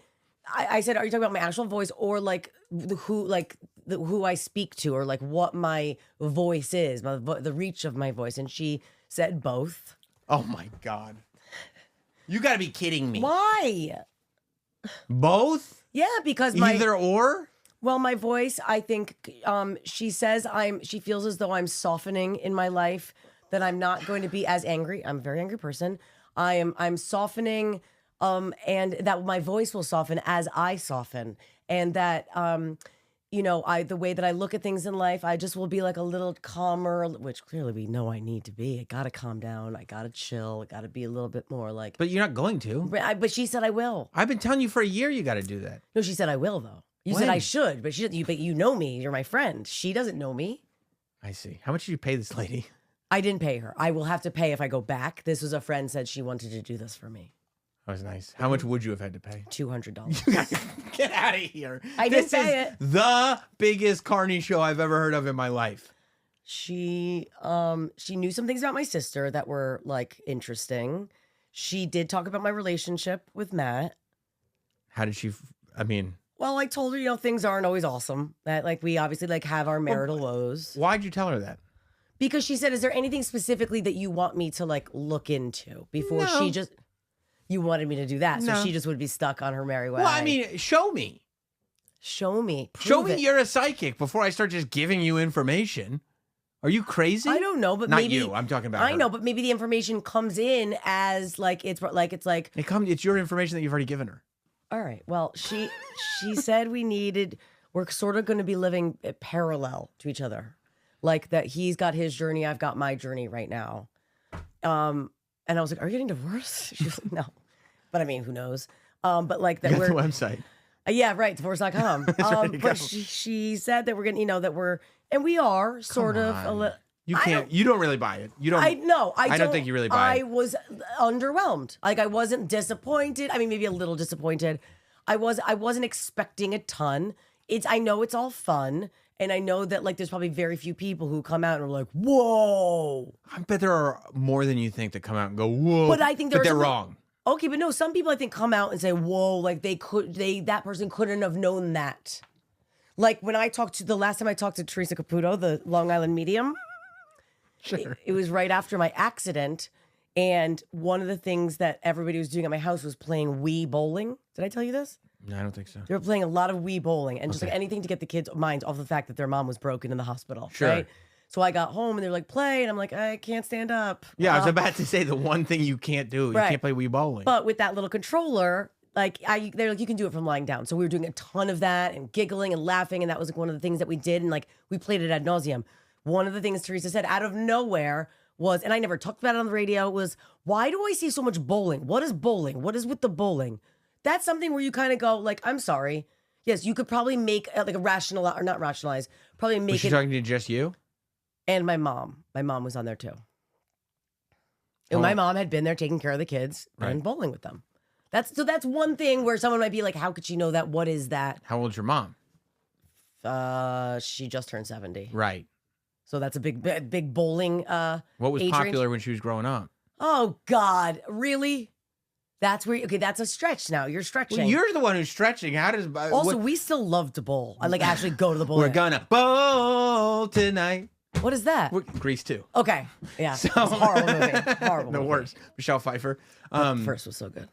I said, are you talking about my actual voice or like who I speak to or like what my voice is, the reach of my voice? And she said both. Oh my God. You got to be kidding me. Why? Both? Yeah, because either or? Well, my voice, I think she says she feels as though I'm softening in my life, that I'm not going to be as angry. I'm a very angry person. I'm softening and that my voice will soften as I soften. And that the way that I look at things in life, I just will be like a little calmer, which clearly we know I need to be. I gotta calm down. I gotta chill. I gotta be a little bit more like. But you're not going to. But she said I will. I've been telling you for a year you got to do that. No, she said I will though. You said I should, but you know me. You're my friend. She doesn't know me. I see. How much did you pay this lady? I didn't pay her. I will have to pay if I go back. This was a friend said she wanted to do this for me. That was nice. How much would you have had to pay? $200. Get out of here. I didn't pay it. The biggest carny show I've ever heard of in my life. She knew some things about my sister that were like interesting. She did talk about my relationship with Matt. How did she? Well, I told her, things aren't always awesome. That like we obviously like have our marital woes. Why'd you tell her that? Because she said, "Is there anything specifically that you want me to like look into before she just?" You wanted me to do that, so she just would be stuck on her merry way. Well, show me. Show me. Show me you're a psychic before I start just giving you information. Are you crazy? I don't know, but not maybe you. I'm talking about. I know, but maybe the information comes in as it's your information that you've already given her. All right. Well, she said we're sort of going to be living parallel to each other, like that. He's got his journey, I've got my journey right now. And I was like, "Are you getting divorced?" She was like, "No," but I mean, who knows? But like that we're the website. Yeah, right, divorce.com. But she said that we're gonna, that we're, and we are sort of a little. You can't. You don't really buy it. You don't. I don't think you really buy it. I was underwhelmed. Like I wasn't disappointed. I mean, maybe a little disappointed. I wasn't expecting a ton. I know it's all fun. And I know that like there's probably very few people who come out and are like, whoa. I bet there are more than you think that come out and go, whoa. But I think they're wrong. Okay, but no, some people I think come out and say, whoa, like that person couldn't have known that. Like when the last time I talked to Teresa Caputo, the Long Island medium, sure. It was right after my accident. And one of the things that everybody was doing at my house was playing Wii bowling. Did I tell you this? No, I don't think so. They were playing a lot of Wii bowling and just like anything to get the kids' minds off the fact that their mom was broken in the hospital. Sure. Right? So I got home and they're like, play. And I'm like, I can't stand up. Yeah, I was about to say the one thing you can't do. You can't play Wii bowling. But with that little controller, They're like, you can do it from lying down. So we were doing a ton of that and giggling and laughing. And that was like one of the things that we did. And like, we played it ad nauseum. One of the things Teresa said out of nowhere was, and I never talked about it on the radio, was, why do I see so much bowling? What is bowling? What is with the bowling? That's something where you kind of go like, I'm sorry. Yes, you could probably make like a rational, or not rationalize, probably make Was she talking to just you? And my mom. My mom was on there too. And my mom had been there taking care of the kids and bowling with them. That's one thing where someone might be like, how could she know that? What is that? How old's your mom? She just turned 70. Right. So that's a big bowling What was age popular range? when she was growing up? Oh God, really? That's where that's a stretch now. You're stretching. Well, you're the one who's stretching. How does Also, we still love to bowl. I like actually go to the bowl. We're gonna bowl tonight. What is that? Grease 2. Okay. Yeah. So- It's a horrible movie. Horrible The movie. worst. Michelle Pfeiffer. The first was so good.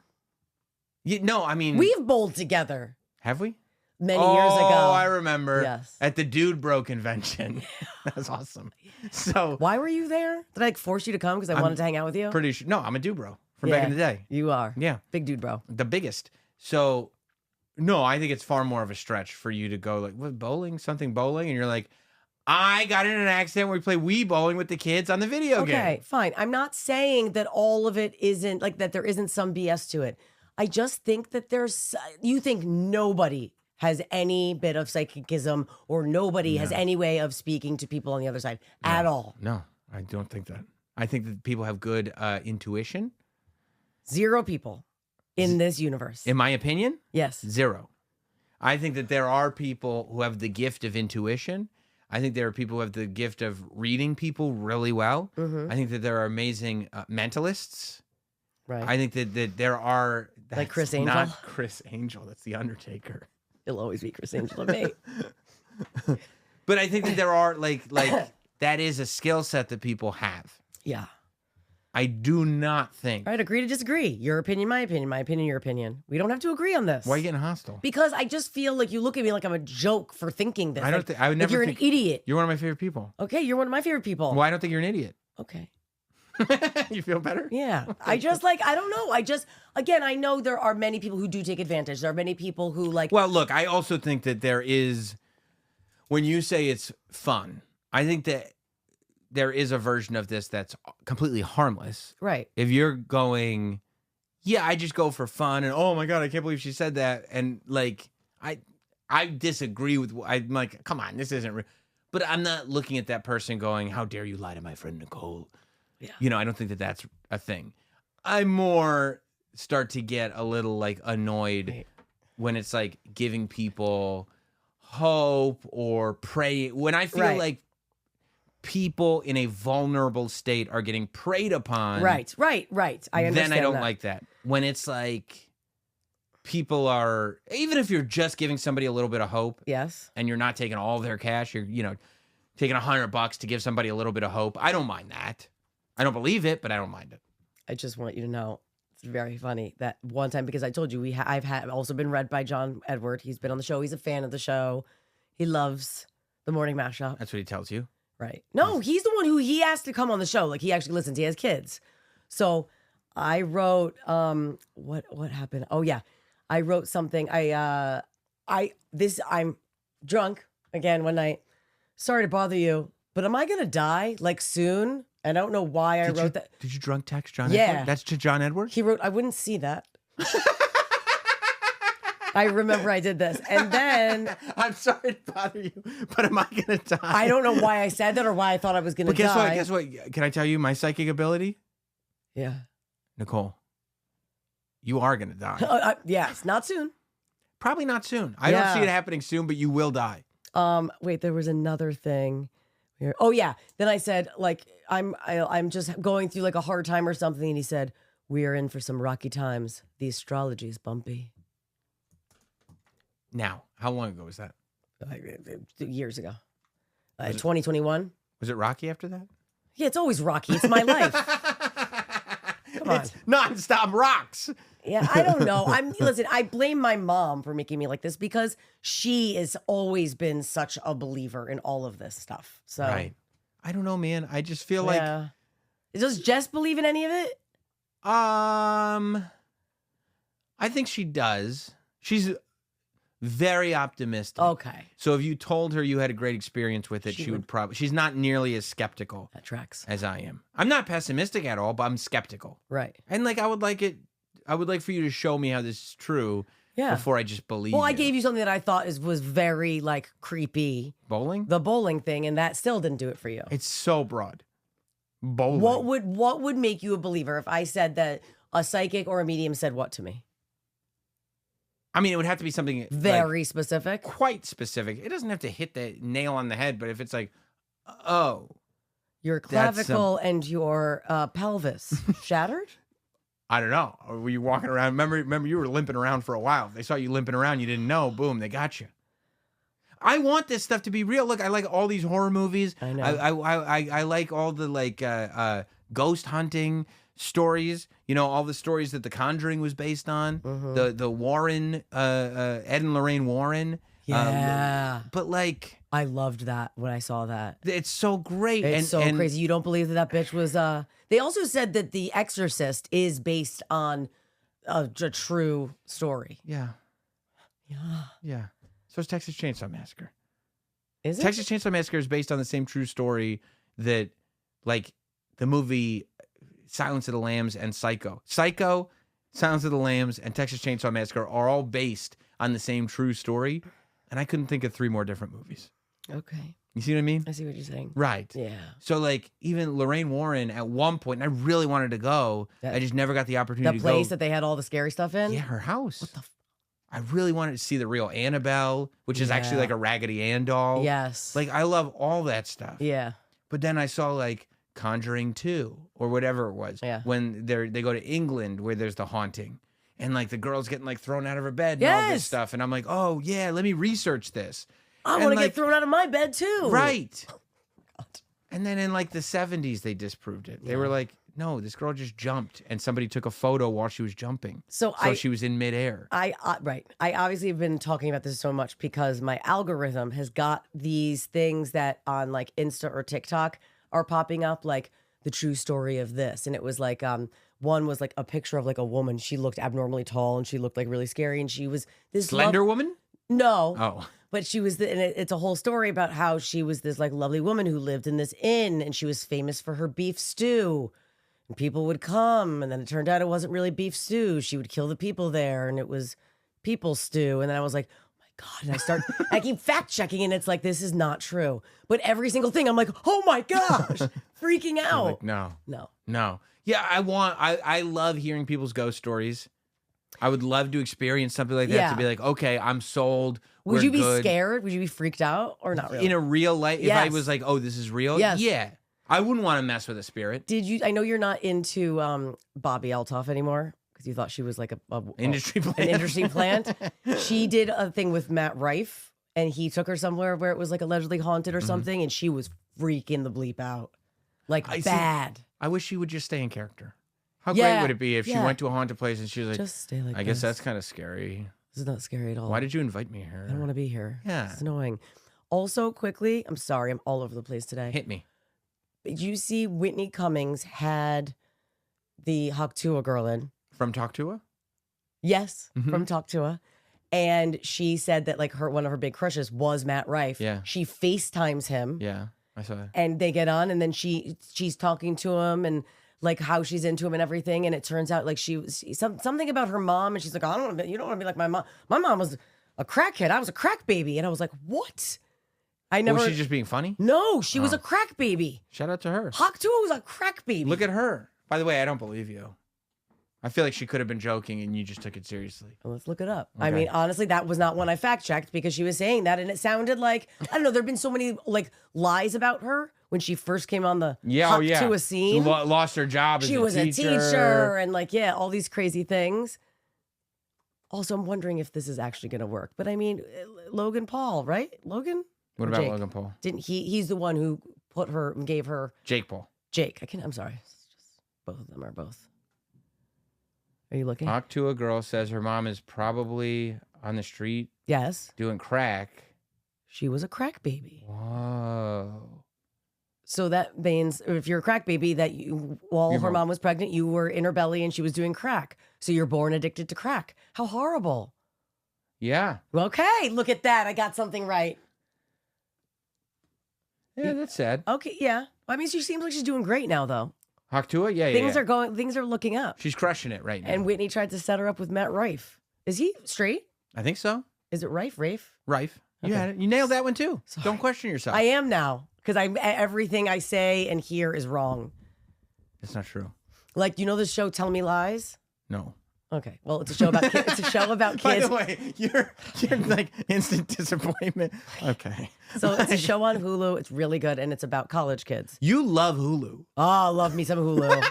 No, I mean, We've bowled together have we? many years ago. Oh, I remember. Yes. At the Dude Bro convention. That was awesome. So Why were you there? Did I like force you to come because I wanted to hang out with you? pretty sure. No, I'm a Dude Bro from back in the day. You are. Yeah, Big dude, bro. the biggest. So, no, I think it's far more of a stretch for you to go like, what, bowling? Something bowling? And you're like, I got in an accident where we play Wii bowling with the kids on the video game. Okay, fine. I'm not saying that all of it isn't like that. There isn't some BS to it. I just think that you think nobody has any bit of psychicism or nobody has any way of speaking to people on the other side at all. No, I don't think that. I think that people have good intuition. 0 people in this universe. In my opinion, Yes. 0. I think that there are people who have the gift of intuition. I think there are people who have the gift of reading people really well. Mm-hmm. I think that there are amazing mentalists. Right. I think that there are... Like Chris that's Angel? Not Chris Angel. That's the Undertaker. It'll always be Chris Angel to me. But I think that there are like that is a skill set that people have. Yeah. I do not think. All right, agree to disagree. Your opinion, my opinion, your opinion. We don't have to agree on this. Why are you getting hostile? Because I just feel like you look at me like I'm a joke for thinking this. I don't Like- think I would like never. you're think, an idiot. You're one of my favorite people. Okay, you're one of my favorite people. Well, I don't think you're an idiot. Okay. You feel better? Yeah. I just like, I don't know. Again, I know there are many people who do take advantage. There are many people who like, Well, look, I also think that there is, when you say it's fun, I think that there is a version of this that's completely harmless. right. If you're going, yeah, I just go for fun, and oh my God, I can't believe she said that. And like, I disagree with, I'm like, come on, this isn't real. But I'm not looking at that person going, how dare you lie to my friend Nicole? Yeah. You know, I don't think that that's a thing. I more start to get a little like annoyed Right. when it's like giving people hope or praying. When I feel Right. like people in a vulnerable state are getting preyed upon. Right. I understand Then I don't that. like that. When it's like people are, even if you're just giving somebody a little bit of hope Yes. and you're not taking all their cash, you're, taking $100 to give somebody a little bit of hope. I don't mind that. I don't believe it, but I don't mind it. I just want you to know it's very funny that one time, because I told you I've also been read by John Edward. He's been on the show. He's a fan of the show. He loves the morning mashup. That's what he tells you. Right. No, he's the one who he asked to come on the show. Like he actually listens. He has kids. So I wrote what happened? Oh yeah. I wrote something. I'm drunk again one night. Sorry to bother you, but am I gonna die like soon? I don't know why I wrote that. Did you drunk text John Yeah. Edward? That's to John Edward? He wrote, I wouldn't see that. I remember I did this. And then I'm sorry to bother you, but am I going to die? I don't know why I said that or why I thought I was going to But die. guess what? Can I tell you my psychic ability? Yeah. Nicole, you are going to die. Yes, not soon. Probably not soon. I don't Yeah. see it happening soon, but you will die. Wait, there was another thing. Here. Oh yeah. Then I said, like, I'm just going through like a hard time or something. And he said, we are in for some rocky times. The astrology is bumpy. Now, how long ago was that? Years ago. 2021. Was it Rocky after that? Yeah, it's always rocky. It's my life. Come on. It's nonstop rocks. Yeah, I don't know. Listen, I blame my mom for making me like this because she has always been such a believer in all of this stuff. So Right. I don't know, man. I just feel yeah. Does Jess believe in any of it? I I think she does. She's very optimistic. Okay. So if you told her you had a great experience with it, she would probably. She's not nearly as skeptical That tracks. as I am. I'm not pessimistic at all, but I'm skeptical. Right. And like I would like for you to show me how this is true before I just believe Well, I you. gave you something that I thought was very like creepy. Bowling? The bowling thing, and that still didn't do it for you. It's so broad. Bowling. What would make you a believer if I said that a psychic or a medium said what to me? I mean, it would have to be something Very like, specific. quite specific. It doesn't have to hit the nail on the head, but if it's like, oh, Your clavicle and your pelvis shattered? I don't know. Or were you walking around? Remember, you were limping around for a while. If they saw you limping around, you didn't know. Boom, they got you. I want this stuff to be real. Look, I like all these horror movies. I know. I like all the like ghost hunting stories. You know, all the stories that The Conjuring was based on. The Warren, Ed and Lorraine Warren. Yeah. But like, I loved that when I saw that. it's so great. It's and crazy. You don't believe that bitch was. They also said that The Exorcist is based on a true story. Yeah. Yeah. Yeah. So is Texas Chainsaw Massacre. Is it? Texas Chainsaw Massacre is based on the same true story that, like, the movie Silence of the Lambs and Psycho. Psycho, Silence of the Lambs, and Texas Chainsaw Massacre are all based on the same true story. And I couldn't think of 3 more different movies. Okay. You see what I mean? I see what you're saying. Right. Yeah. So, like, even Lorraine Warren at one point, and I really wanted to go. I just never got the opportunity The to go. place that they had all the scary stuff in? Yeah, her house. What the I really wanted to see the real Annabelle, which is actually Yeah. like a Raggedy Ann doll. Yes. Like, I love all that stuff. Yeah. But then I saw like Conjuring 2 or whatever it was. Yeah. When they go to England where there's the haunting. And like the girl's getting like thrown out of her bed and all this Yes. stuff. And I'm like, oh yeah, let me research this. I And, want to like, get thrown out of my bed too. Right. And then in like the 70s, they disproved it. They were like, no, this girl just jumped and somebody took a photo while she was jumping. So she was in midair. Right. I obviously have been talking about this so much because my algorithm has got these things that on like Insta or TikTok are popping up, like the true story of this. And it was like, one was like a picture of like a woman. She looked abnormally tall and she looked like really scary. And she was this Slender woman? No. Oh. But she was, and it's a whole story about how she was this like lovely woman who lived in this inn and she was famous for her beef stew. And people would come, and then it turned out it wasn't really beef stew. She would kill the people there, and it was people stew. And then I was like, oh my God. And I keep fact checking, and it's like, this is not true. But every single thing, I'm like, oh my gosh, freaking out. Like, no. No. Yeah, I love hearing people's ghost stories. I would love to experience something like that Yeah. to be like, okay, I'm sold. Would We're you be good. scared? Would you be freaked out or not really? In a real life? If I Yes. was like, oh, this is real? Yes. Yeah. I wouldn't want to mess with a spirit. I know you're not into Bobby Altoff anymore because you thought she was like Industry plant. an industry plant. She did a thing with Matt Rife and he took her somewhere where it was like allegedly haunted or something and she was freaking the bleep out. Like bad. I wish she would just stay in character. How Yeah, great would it be if she yeah. went to a haunted place and she was like, Just stay like I guess this. that's kind of scary. This is not scary at all. Why did you invite me here? I don't want to be here. Yeah. It's annoying. Also, quickly, I'm sorry, I'm all over the place today. Hit me. Did you see Whitney Cummings had the Haktua girl in? From Talk to Her? Yes, Mhm. from Talk to Her. And she said that like one of her big crushes was Matt Rife. Yeah. She FaceTimes him Yeah, I saw that. and they get on and then she's talking to him and like how she's into him and everything. And it turns out like she was something about her mom and she's like, I don't want to be, you don't want to be like my mom. My mom was a crackhead. I was a crack baby. And I was like, what? I never. Was she just being funny? No, she was Oh. a crack baby. Shout out to her. Haktua was a crack baby. Look at her. By the way, I don't believe you. I feel like she could have been joking and you just took it seriously. Let's look it up. I Okay. mean, honestly, that was not one I fact checked because she was saying that, and it sounded like I don't know. There've been so many like lies about her when she first came on the to a scene. She lost her job as She was a teacher, and like all these crazy things. Also, I'm wondering if this is actually going to work. But I mean, Logan Paul, right? Logan. What Or about Jake? Logan Paul? Didn't he? He's the one who put her and gave her Jake Paul. Jake. I'm sorry. It's just both of them are both. Are you looking? Talk to a girl says her mom is probably on the street Yes. doing crack. She was a crack baby. Whoa. So that means if you're a crack baby, that while her mom was pregnant, you were in her belly and she was doing crack. So you're born addicted to crack. How horrible. Yeah. Okay, look at that. I got something right. Yeah, that's sad. Okay, yeah. I mean, she seems like she's doing great now, though. Haktua? Yeah, Things are looking up. She's crushing it right now. And Whitney tried to set her up with Matt Rife. Is he straight? I think so. Is it Rife? Rafe? Rife. You Okay. had it. You nailed that one too. Sorry. Don't question yourself. I am now because everything I say and hear is wrong. It's not true. Like, you know the show Tell Me Lies? No. Okay. Well, it's a show about kids. It's a show about By kids. the way, you're like instant disappointment. Okay. So it's a show on Hulu. It's really good, and it's about college kids. You love Hulu. Oh, love me some Hulu.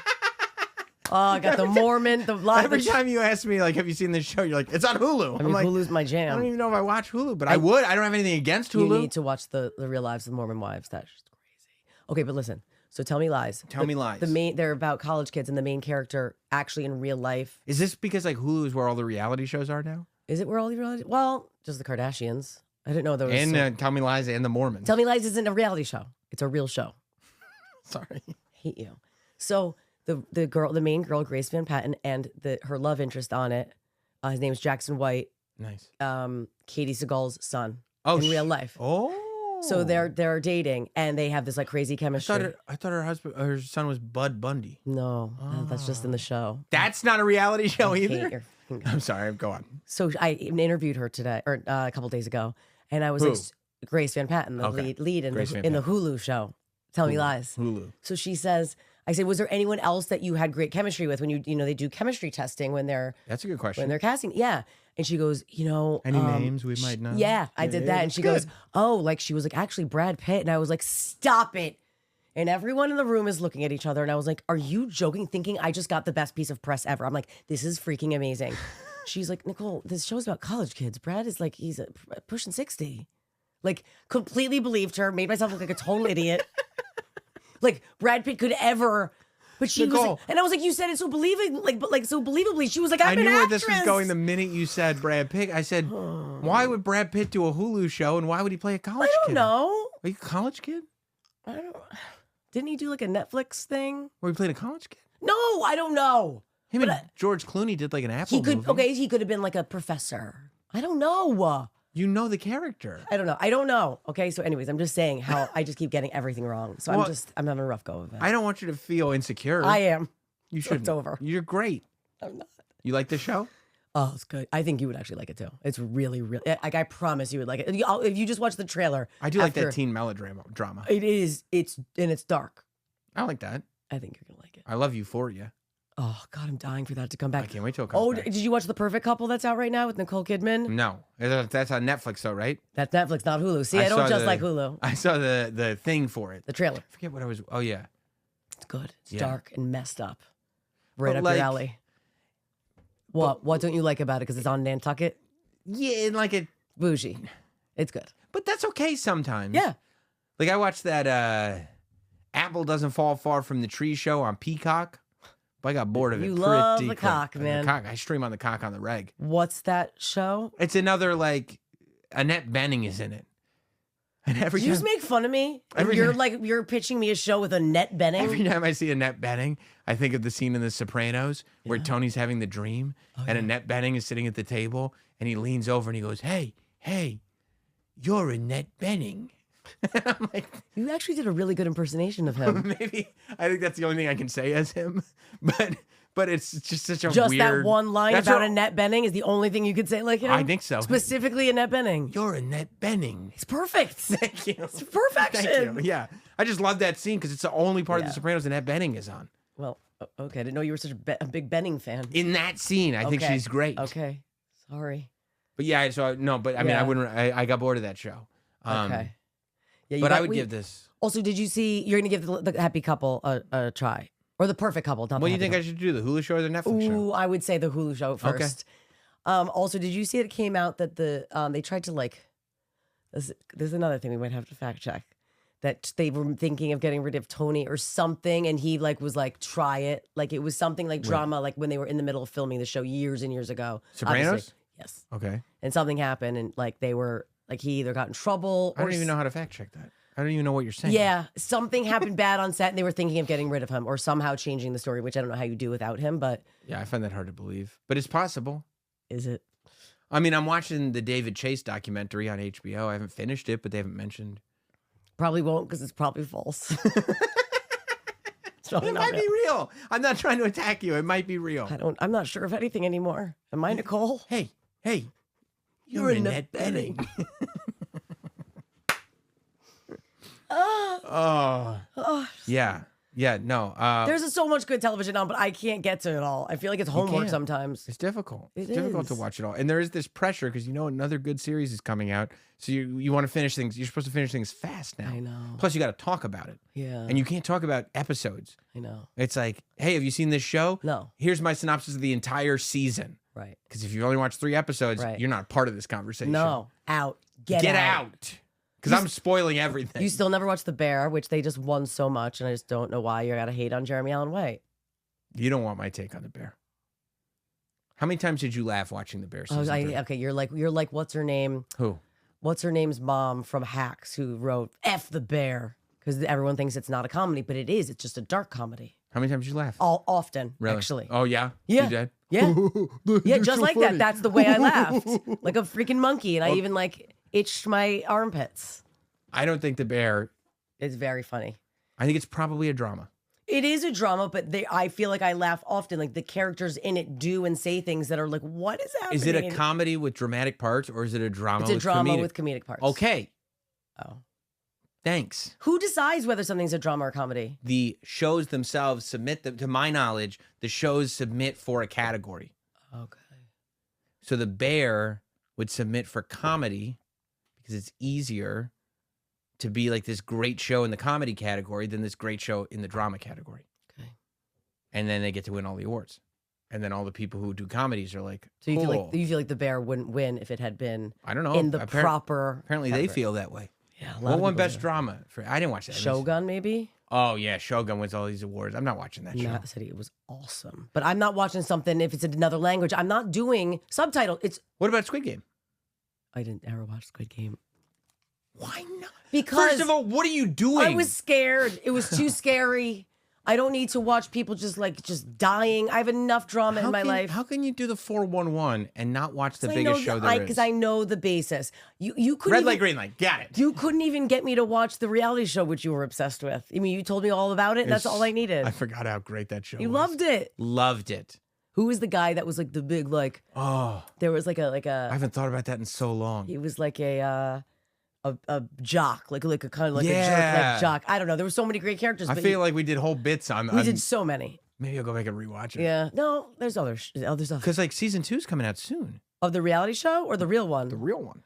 Oh, I got the Mormon, the live. Every time you ask me, like, have you seen this show? You're like, it's on Hulu. I mean, I'm like, Hulu's my I jam. don't even know if I watch Hulu, but I would. I don't have anything against Hulu. You need to watch the Real Lives of Mormon Wives. That's just crazy. Okay, but listen. So Tell Me Lies. Tell Me Lies. They're about college kids, and the main character actually in real life. Is this because like Hulu is where all the reality shows are now? Is it where all the reality? Well, just the Kardashians. I didn't know there was. And Tell Me Lies and the Mormons. Tell Me Lies isn't a reality show. It's a real show. Sorry. Hate you. So the main girl, Grace Van Patten, and her love interest on it, his name is Jackson White. Nice. Katie Seagal's son. Oh, in real life. Oh. So they're dating, and they have this like crazy chemistry. I thought her son was Bud Bundy. No, that's just in the show. That's not a reality show I hate either. your- I'm sorry. Go on. So I interviewed her today, or a couple days ago, and I was Who? like, Grace Van Patten, the Okay. lead in Grace Van the Hulu show, Tell Me Lies. Hulu. So she says, I said, was there anyone else that you had great chemistry with when they do chemistry testing when they're That's a good question. casting? Yeah. And she goes, Any names we might know? Yeah, I did that. And she goes, oh, like she was like, actually Brad Pitt. And I was like, stop it. And everyone in the room is looking at each other. And I was like, are you joking? Thinking I just got the best piece of press ever. I'm like, this is freaking amazing. She's like, Nicole, this show's about college kids. Brad is like, he's pushing 60. Like, completely believed her, made myself look like a total idiot. Like, Brad Pitt could ever. But she Nicole. was like, and I was like, you said it so so believably. She was like, I I'm an knew where actress. this was going the minute you said Brad Pitt. I said, why would Brad Pitt do a Hulu show and why would he play a college I kid? don't know. Are you a college kid? I don't. Didn't he do like a Netflix thing? Where he played a college kid? No, I don't know. Him and George Clooney did like an Apple He could. movie. Okay, he could have been like a professor. I don't know. You know the character. I don't know. Okay, so anyways, I'm just saying how I just keep getting everything wrong. So Well, I'm having a rough go of it. I don't want you to feel insecure. I am. You So it's shouldn't. over. You're great. I'm not. You like the show? Oh, it's good. I think you would actually like it too. It's really, really. Like I promise you would like it. If you just watch the trailer. I do like that after- teen melodrama. Drama. It is. It's dark. I like that. I think you're gonna like it. I love Euphoria. Oh God, I'm dying for that to come I back. can't wait till it comes Oh, back. did you watch The Perfect Couple that's out right now with Nicole Kidman? No, that's on Netflix though, right? That's Netflix, not Hulu. See, I I don't saw just the- like Hulu. I saw the thing for it. The trailer. I forget what I was. Oh yeah. It's good. It's Yeah. dark and messed up. Right up like- your alley. What don't you like about it? Because it's on Nantucket? Yeah, and like it. Bougie. It's good. But that's okay sometimes. Yeah. Like I watched that Apple Doesn't Fall Far from the Tree show on Peacock. But I got bored of it. You love pretty the quick. cock, The man. cock. I stream on the cock on the reg. What's that show? It's another like Annette Bening is in it. And every Did you time, just make fun of me? Every You're time- like you're pitching me a show with Annette Bening. every time I see Annette Bening, I think of the scene in The Sopranos where Tony's having the dream and Annette Bening is sitting at the table and he leans over and he goes, "Hey, you're Annette Bening." And I'm like, You actually did a really good impersonation of him. maybe I think that's the only thing I can say as him. But it's just such a Just weird. that one line That's about what- Annette Bening is the only thing you could say like him? I think so. Specifically Annette Bening. You're Annette Bening. It's perfect. Thank you. It's perfection. Thank you. Yeah, I just love that scene because it's the only part of Yeah. The Sopranos Annette Bening is on. Well, okay. I didn't know you were such a big Bening fan. In that scene, I think Okay. she's great. Okay. Sorry. But yeah, so no, but I mean, I Yeah. wouldn't. I got bored of that show. Okay. Yeah, you But got- I would give this. Also, did you see? You're gonna give the Happy Couple a try, or the Perfect Couple? Not What do the you think Happy I should do? The Hulu show or the Netflix show? Ooh, I would say the Hulu show Okay. first. Also, did you see it came out that they tried to like? There's another thing we might have to fact check. That they were thinking of getting rid of Tony or something, and he was like, try it. Like it was something like drama, like when they were in the middle of filming the show years and years ago. Sopranos? Obviously. Yes. Okay. And something happened, and like they were like he either got in trouble I or don't even know how to fact check that. I don't even know what you're saying. Yeah, something happened bad on set and they were thinking of getting rid of him or somehow changing the story, which I don't know how you do without him, but... Yeah, I find that hard to believe. But it's possible. Is it? I mean, I'm watching the David Chase documentary on HBO. I haven't finished it, but they haven't mentioned. Probably won't because it's probably false. It might be real. I'm not trying to attack you. It might be real. I'm not sure of anything anymore. Am I Nicole? Hey, you're in that betting. Yeah, no. There's so much good television on, but I can't get to it all. I feel like it's homework sometimes. It's difficult. It's difficult to watch it all. And there is this pressure because you know another good series is coming out. So you want to finish things. You're supposed to finish things fast now. I know. Plus you got to talk about it. Yeah. And you can't talk about episodes. I know. It's like, hey, have you seen this show? No. Here's my synopsis of the entire season. Right. Because if you only watch 3 episodes, you're not part of this conversation. No. Out. Get out. Because I'm spoiling everything. You still never watched The Bear, which they just won so much, and I just don't know why you got to hate on Jeremy Allen White. You don't want my take on The Bear. How many times did you laugh watching The Bear season 3? Okay, you're like what's her name? Who? What's her name's mom from Hacks who wrote F the Bear because everyone thinks it's not a comedy, but it is. It's just a dark comedy. How many times did you laugh? Often, really? actually. Oh yeah. Yeah. You did? Yeah. Yeah, just like that. That's the way I laughed, like a freaking monkey, and I even like itched my armpits. I don't think The Bear. It's very funny. I think it's probably a drama. It is a drama, but I feel like I laugh often. Like the characters in it do and say things that are like, what is happening? Is it a comedy with dramatic parts or is it a drama It's a with drama comedic? with comedic parts. Okay. Oh. Thanks. Who decides whether something's a drama or comedy? The shows themselves submit them, to my knowledge, the shows submit for a category. Okay. So The Bear would submit for comedy because it's easier to be like this great show in the comedy category than this great show in the drama category. Okay. And then they get to win all the awards. And then all the people who do comedies are like, so you cool. feel like The Bear wouldn't win if it had been I don't know. in the proper Apparently they feel that way. Yeah. What won best drama? I didn't watch that. Shogun, maybe? Oh yeah, Shogun wins all these awards. I'm not watching that show. Not City. It was awesome. But I'm not watching something if it's in another language. I'm not doing subtitle. What about Squid Game? I didn't ever watch Squid Game. Why not? Because first of all, what are you doing? I was scared. It was too scary. I don't need to watch people just dying. I have enough drama in my life. How can you do the 411 and not watch the biggest show there is? Because I know the basis. You couldn't Red light, green light. Got it. You couldn't even get me to watch the reality show, which you were obsessed with. I mean, you told me all about it, and that's all I needed. I forgot how great that show was. You loved it. Loved it. Who was the guy that was like the big Oh. There was like a. I haven't thought about that in so long. He was like a jock, like a kind of like a jerk, like jock. I don't know. There were so many great characters. I feel like we did whole bits on. We did so many. Maybe I'll go back and rewatch it. Yeah. No, there's other stuff. Because like season 2's coming out soon. Of the reality show or the real one? The real one.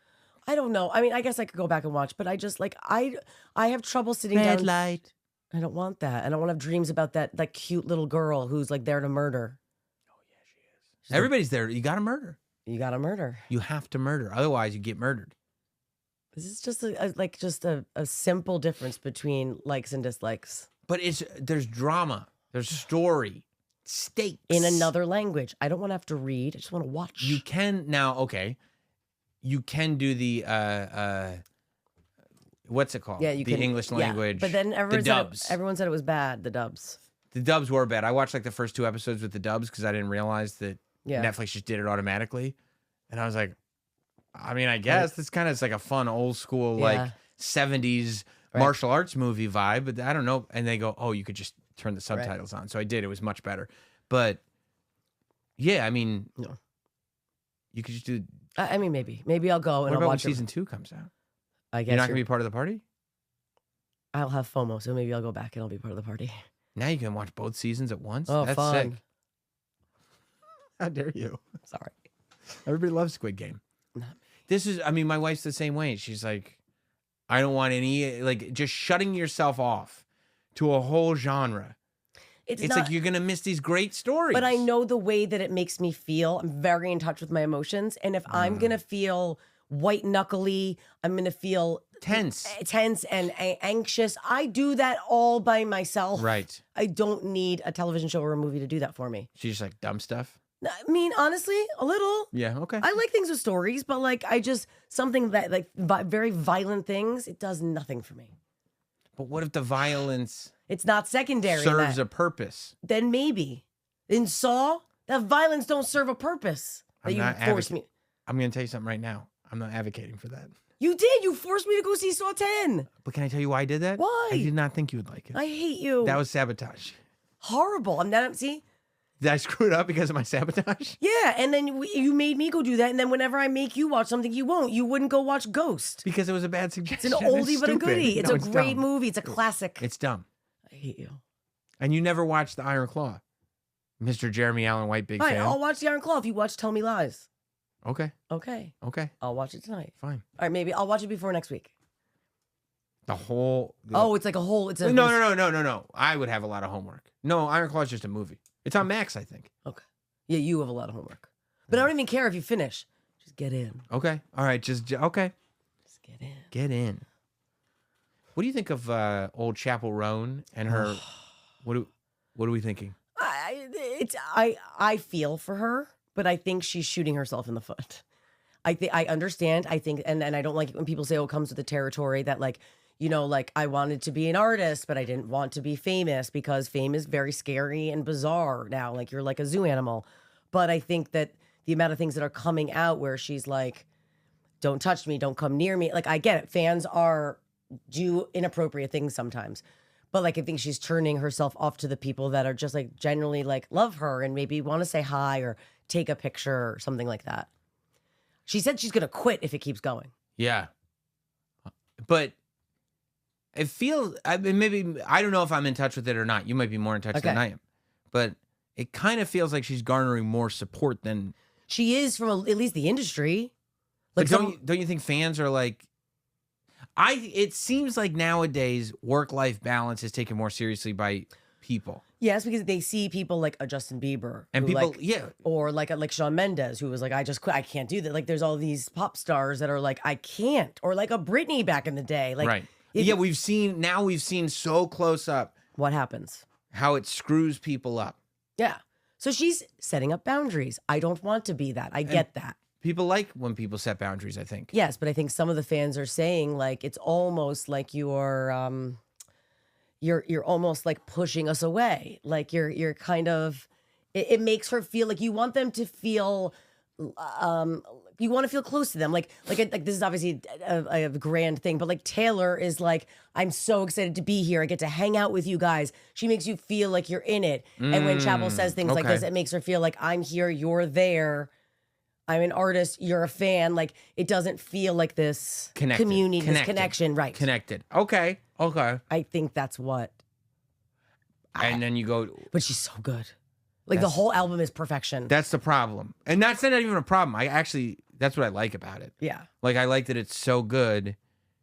I don't know. I mean, I guess I could go back and watch, but I just I have trouble sitting down. Red light. I don't want that. I don't want to have dreams about that cute little girl who's like there to murder. Oh yeah, she is. Everybody's there. You got to murder. You got to murder. You have to murder. Otherwise, you get murdered. This is just a simple difference between likes and dislikes. But there's drama, there's story, stakes in another language. I don't want to have to read. I just want to watch. You can now. Okay, you can do the what's it called? Yeah, you the can, English language. But then everyone said it was bad. The dubs. The dubs were bad. I watched like the first 2 episodes with the dubs because I didn't realize that Netflix just did it automatically, and I was like. I mean, I guess this kind of is like a fun old school, like 70s martial arts movie vibe, but I don't know. And they go, oh, you could just turn the subtitles on. So I did. It was much better. But yeah, I mean, you could just do. I mean, maybe I'll go and I'll watch when season 2 comes out. I guess you're not going to be part of the party? I'll have FOMO, so maybe I'll go back and I'll be part of the party. Now you can watch both seasons at once? Oh, that's fun. sick. How dare you? Sorry. Everybody loves Squid Game. I mean, my wife's the same way. She's like, I don't want any, like, just shutting yourself off to a whole genre. It's like you're going to miss these great stories. But I know the way that it makes me feel. I'm very in touch with my emotions. And if I'm going to feel white knuckly, I'm going to feel tense and anxious. I do that all by myself. Right. I don't need a television show or a movie to do that for me. She's just like dumb stuff. I mean, honestly, a little. Yeah, okay. I like things with stories, but like something that like very violent things, it does nothing for me. But what if the violence It's not secondary. in serves that. a purpose? Then maybe. In Saw, that violence don't serve a purpose. That I'm you not forced me. I'm going to tell you something right now. I'm not advocating for that. You did. You forced me to go see Saw 10. But can I tell you why I did that? Why? I did not think you would like it. I hate you. That was Sabotage. horrible. I'm not, see? Did I screw it up because of my Sabotage? Yeah, and then you made me go do that, and then whenever I make you watch something you won't, you wouldn't go watch Ghost. Because it was a bad suggestion. It's an oldie but a stupid. goodie. It's No, a great dumb. movie. It's a classic. It's dumb. I hate you. And you never watched The Iron Claw. Mr. Jeremy Allen White, big Fine, fan. I'll watch The Iron Claw if you watch Tell Me Lies. Okay. Okay. Okay. I'll watch it tonight. Fine. All right, maybe I'll watch it before next week. Oh, It's like a whole. It's a No. I would have a lot of homework. No, Iron Claw is just a movie. It's on Max, I think. Okay. Yeah, you have a lot of homework, but I don't even care if you finish. Just get in. Okay. All right. Okay. Just get in. Get in. What do you think of old Chappell Roan and her? What are we thinking? I feel for her, but I think she's shooting herself in the foot. I understand. I think, and I don't like it when people say, "Oh, it comes with the territory," that like, you know, like I wanted to be an artist, but I didn't want to be famous because fame is very scary and bizarre now. Like you're like a zoo animal. But I think that the amount of things that are coming out where she's like, "Don't touch me, don't come near me." Like I get it. Fans do inappropriate things sometimes. But like I think she's turning herself off to the people that are just like generally like love her and maybe want to say hi or take a picture or something like that. She said she's gonna quit if it keeps going. Yeah. But it feels. I mean, maybe I don't know if I'm in touch with it or not. You might be more in touch than I am. But it kind of feels like she's garnering more support than she is from at least the industry. Like, don't you think fans are like? It seems like nowadays work-life balance is taken more seriously by people. Yes, because they see people like a Justin Bieber And people, like, yeah, or like Shawn Mendes, who was like, I just quit, I can't do that. Like, there's all these pop stars that are like, I can't, or like a Britney back in the day, like, right, yeah. We've seen so close up what happens, how it screws people up. Yeah, so she's setting up boundaries. I don't want to be that. I get that. People like when people set boundaries, I think. Yes, but I think some of the fans are saying like it's almost like you're almost like pushing us away. Like you're kind of it makes her feel like you want them to feel you want to feel close to them. Like this is obviously a grand thing, but like Taylor is like, I'm so excited to be here. I get to hang out with you guys. She makes you feel like you're in it. And when Chappell says things like this, it makes her feel like I'm here, you're there. I'm an artist, you're a fan. Like, it doesn't feel like this community, this connection. Right. Connected. Okay. I think that's what. And then you go. But she's so good. Like, the whole album is perfection. That's the problem. And that's not even a problem. That's what I like about it. Yeah. Like, I like that it's so good.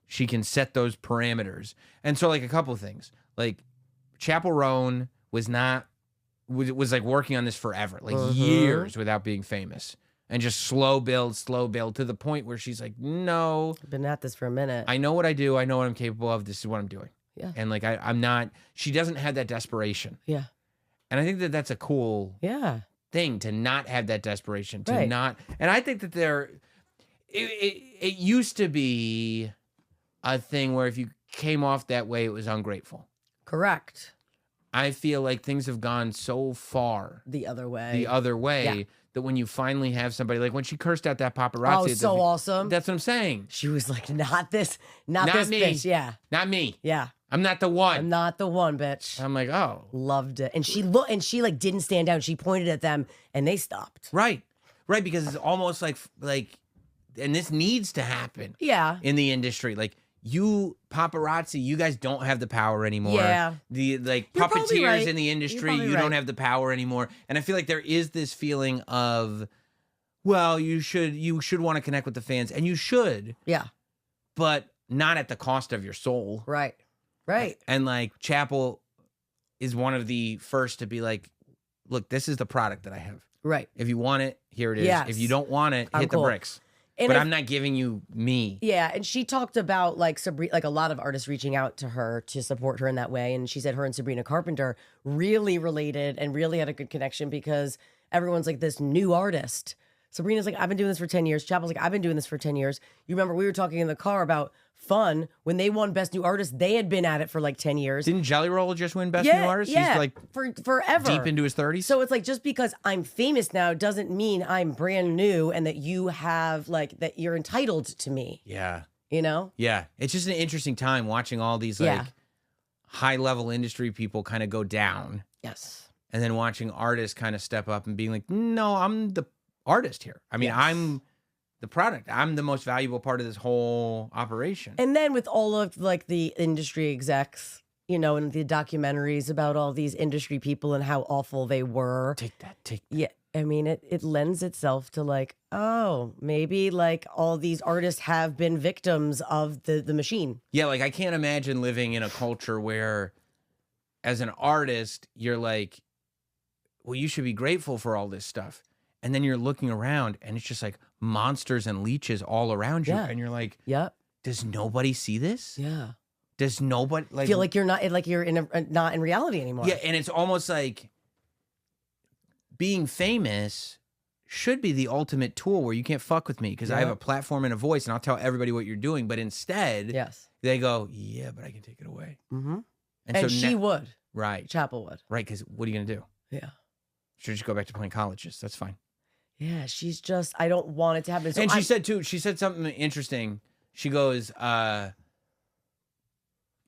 She can set those parameters. And so, like, a couple of things. Like, Chappell Roan was like working on this forever. Like, years without being famous. And just slow build to the point where she's like, no. I've been at this for a minute. I know what I do. I know what I'm capable of. This is what I'm doing. Yeah. And like, I'm not, she doesn't have that desperation. Yeah. And I think that that's a cool thing to not have that desperation, to not, and I think that it used to be a thing where if you came off that way, it was ungrateful. Correct. I feel like things have gone so far the other way. Yeah. That when you finally have somebody, like when she cursed out that paparazzi. Oh, so awesome. That's what I'm saying. She was like, not this me. Bitch. Yeah. Not me. Yeah. I'm not the one. I'm not the one, bitch. I'm like, oh. Loved it. And she like didn't stand down. She pointed at them and they stopped. Right. Right. Because it's almost like, and this needs to happen. Yeah. In the industry. Like, you paparazzi, you guys don't have the power anymore. Yeah. The puppeteers in the industry, you don't have the power anymore. And I feel like there is this feeling of, well, you should want to connect with the fans, and you should. Yeah. But not at the cost of your soul. Right. And like Chappell is one of the first to be like, look, this is the product that I have. Right. If you want it, here it is. Yes. If you don't want it, hit the bricks. But I'm not giving you me. Yeah, and she talked about like Sabrina, like a lot of artists reaching out to her to support her in that way. And she said her and Sabrina Carpenter really related and really had a good connection because everyone's like this new artist. Sabrina's like, I've been doing this for 10 years. Chappell's like, I've been doing this for 10 years. You remember we were talking in the car about Fun. When they won Best New Artist, they had been at it for like 10 years. Didn't Jelly Roll just win Best New Artist? Yeah, He's like forever. deep into his 30s. So it's like, just because I'm famous now doesn't mean I'm brand new and that you have like, that you're entitled to me. Yeah. You know? Yeah. It's just an interesting time watching all these like high level industry people kind of go down. Yes. And then watching artists kind of step up and being like, no, I'm the artist here. I mean, I'm the product. I'm the most valuable part of this whole operation. And then with all of like the industry execs, you know, and the documentaries about all these industry people and how awful they were. Take that. Yeah. I mean, it lends itself to like, oh, maybe like all these artists have been victims of the machine. Yeah, like I can't imagine living in a culture where as an artist, you're like, well, you should be grateful for all this stuff. And then you're looking around and it's just like monsters and leeches all around you. Yeah. And you're like, Yep. does nobody see this? Yeah. Does nobody like Feel like you're not in reality anymore. Yeah, and it's almost like being famous should be the ultimate tool where you can't fuck with me because I have a platform and a voice and I'll tell everybody what you're doing. But instead, they go, yeah, but I can take it away. Mm-hmm. And so she would. Right. Chappell would. Right, because what are you going to do? Yeah. Should just go back to playing colleges. That's fine. Yeah, she's just, I don't want it to happen. So and she said something interesting. She goes,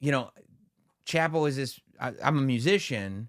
you know, Chappell is this, I'm a musician,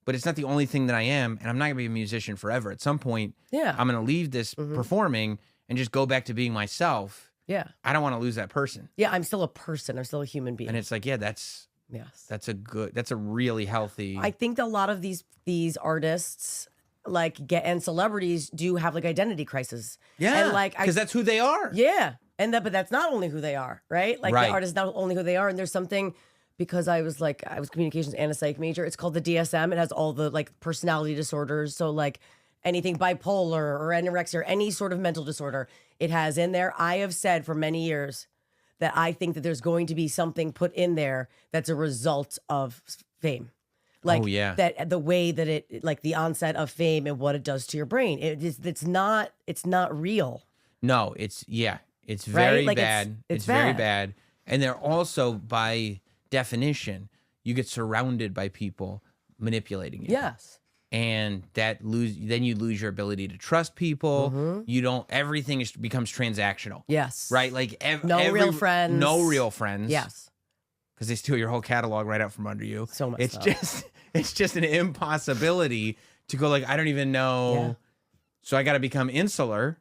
but it's not the only thing that I am. And I'm not going to be a musician forever. At some point, I'm going to leave this performing and just go back to being myself. Yeah. I don't want to lose that person. Yeah, I'm still a person. I'm still a human being. And it's like, yeah, that's a really healthy. I think that a lot of these artists and celebrities do have like identity crisis. Yeah. And like, because that's who they are. Yeah. But that's not only who they are, right? Like the artist is not only who they are. And there's something, because I was communications and a psych major. It's called the DSM. It has all the like personality disorders. So like anything bipolar or anorexia or any sort of mental disorder, it has in there. I have said for many years that I think that there's going to be something put in there that's a result of fame. Like that the way that it, like the onset of fame and what it does to your brain. It's not real. No, it's very bad. It's very bad. bad. And they're also, by definition, you get surrounded by people manipulating you. Yes. And then you lose your ability to trust people. You don't, everything becomes transactional. Yes. Right? Like no real friends. No real friends. Yes. Because they steal your whole catalog right out from under you. So much. It's just an impossibility to go like, I don't even know. Yeah. So I got to become insular.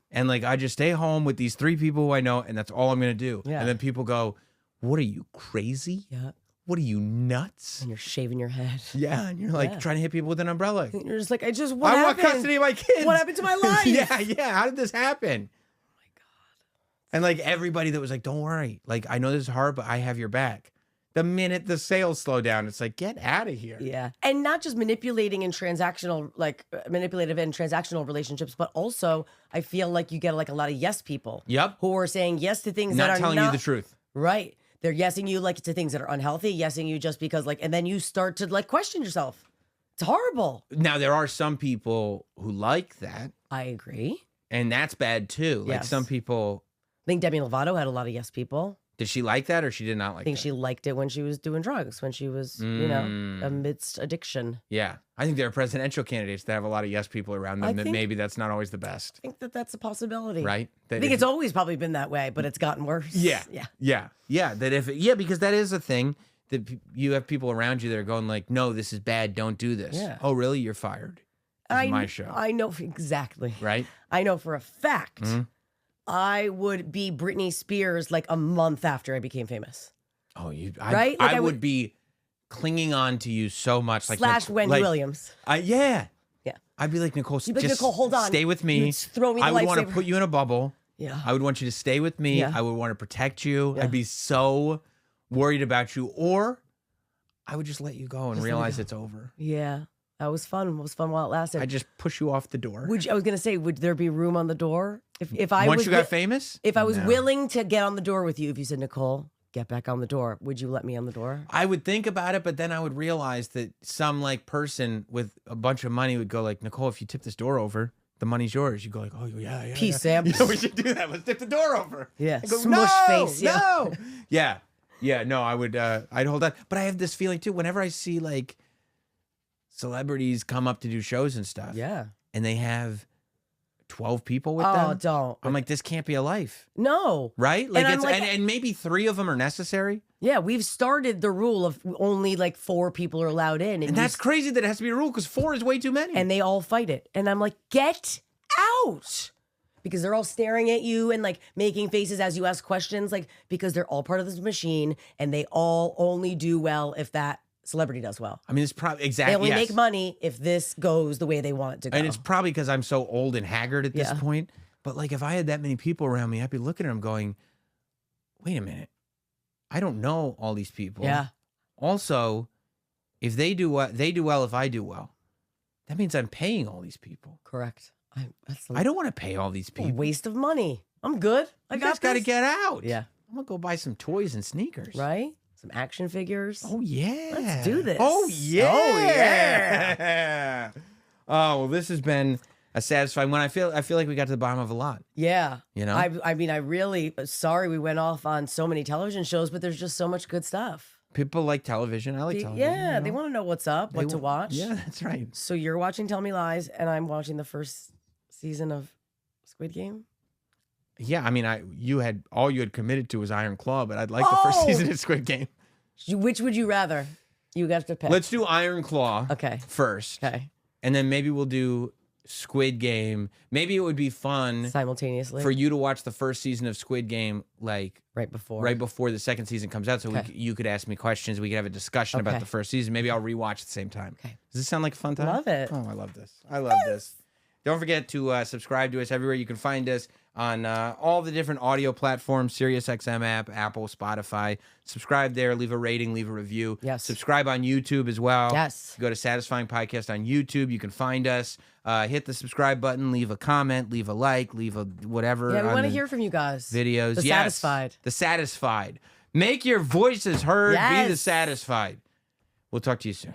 And like, I just stay home with these 3 people who I know, and that's all I'm going to do. Yeah. And then people go, what are you, crazy? Yeah. What are you, nuts? And you're shaving your head. Yeah. And you're like trying to hit people with an umbrella. And you're just like, I want custody of my kids. What happened to my life? Yeah. How did this happen? Oh my God. And like everybody that was like, don't worry. Like, I know this is hard, but I have your back. The minute the sales slow down, it's like, get out of here. Yeah. And not just manipulating and transactional, like manipulative and transactional relationships, but also I feel like you get like a lot of yes people. Yep. Who are saying yes to things that are not telling you the truth. Right. They're yesing you like to things that are unhealthy, yesing you just because like, and then you start to like question yourself. It's horrible. Now, there are some people who like that. I agree. And that's bad too. Like Yes. some people. I think Demi Lovato had a lot of yes people. Did she like that or she did not like I think that? she liked it when she was doing drugs, when she was, amidst addiction. Yeah. I think there are presidential candidates that have a lot of yes people around them that maybe that's not always the best. I think that that's a possibility. Right? I think it's always probably been that way, but it's gotten worse. Yeah. Yeah. Yeah. Because that is a thing that you have people around you that are going like, no, this is bad. Don't do this. Yeah. Oh, really? You're fired. This is my show. I know exactly. Right? I know for a fact I would be Britney Spears like a month after I became famous. Oh, right? Like I would be clinging on to you so much. Like / Wendy Williams. Yeah. Yeah. I'd be like, Nicole, You'd be like, Nicole, hold on. Stay with me. You'd throw me the I would want to lightsaber. put you in a bubble. Yeah. I would want you to stay with me. Yeah. I would want to protect you. Yeah. I'd be so worried about you. Or I would just let you go and realize it's over. Yeah. That was fun. It was fun while it lasted. I'd just push you off the door. I was gonna say, would there be room on the door? If I Once was you got famous? If I was No. willing to get on the door with you, if you said, Nicole, get back on the door, would you let me on the door? I would think about it, but then I would realize that some like person with a bunch of money would go like, Nicole, if you tip this door over, the money's yours. You go like, oh yeah. Peace, Sam. Yeah, we should do that. Let's tip the door over. Yeah. I go, Smush no, face. Yeah. No. Yeah. Yeah. No, I would. I'd hold on. But I have this feeling too. Whenever I see like celebrities come up to do shows and stuff. Yeah. And they have 12 people with Oh, them. don't. I'm like, this can't be a life. No. Right? Like, And I'm it's, like- and maybe 3 of them are necessary. Yeah, we've started the rule of only like 4 people are allowed in. And that's crazy that it has to be a rule because 4 is way too many. and they all fight it. And I'm like, get out. Because they're all staring at you and like making faces as you ask questions, like because they're all part of this machine and they all only do well if that celebrity does well. I mean, it's probably exactly. They only yes. make money if this goes the way they want it to go. And it's probably because I'm so old and haggard at this Yeah. point. But like, if I had that many people around me, I'd be looking at them going, wait a minute. I don't know all these people. Yeah. Also, if they do well if I do well. That means I'm paying all these people. Correct. That's I don't want to pay all these a people. waste of money. I'm good. I You got guys got to this. get out. Yeah. I'm going to go buy some toys and sneakers. Right? Some action figures. Oh, yeah. Let's do this. Oh, yeah. Oh, yeah. Oh, well, this has been a satisfying one. I feel like we got to the bottom of a lot. Yeah. You know? I mean, I really, sorry we went off on so many television shows, but there's just so much good stuff. People like television. I like television. Yeah, you they know? want to know what's up, what to watch. Yeah, that's right. So you're watching Tell Me Lies, and I'm watching the first season of Squid Game. Yeah, I mean, you had committed to was Iron Claw, but I'd like the first Oh! season of Squid Game. Which would you rather? You got to pick. Let's do Iron Claw Okay. first. Okay. And then maybe we'll do Squid Game. Maybe it would be fun Simultaneously. for you to watch the first season of Squid Game like right before. right before the second season comes out, so Okay. you could ask me questions. We could have a discussion about Okay. the first season. Maybe I'll rewatch at the same time. Okay. Does this sound like a fun time? Love it. Oh, I love this. I love this. Don't forget to subscribe to us everywhere. You can find us on all the different audio platforms, SiriusXM app, Apple, Spotify. Subscribe there. Leave a rating. Leave a review. Yes. Subscribe on YouTube as well. Yes. Go to Satisfying Podcast on YouTube. You can find us. Hit the subscribe button. Leave a comment. Leave a like. Leave a whatever. Yeah, we on want to the hear from you guys. videos. The Yes. Satisfied. The Satisfied. Make your voices heard. Be the Yes. Satisfied. We'll talk to you soon.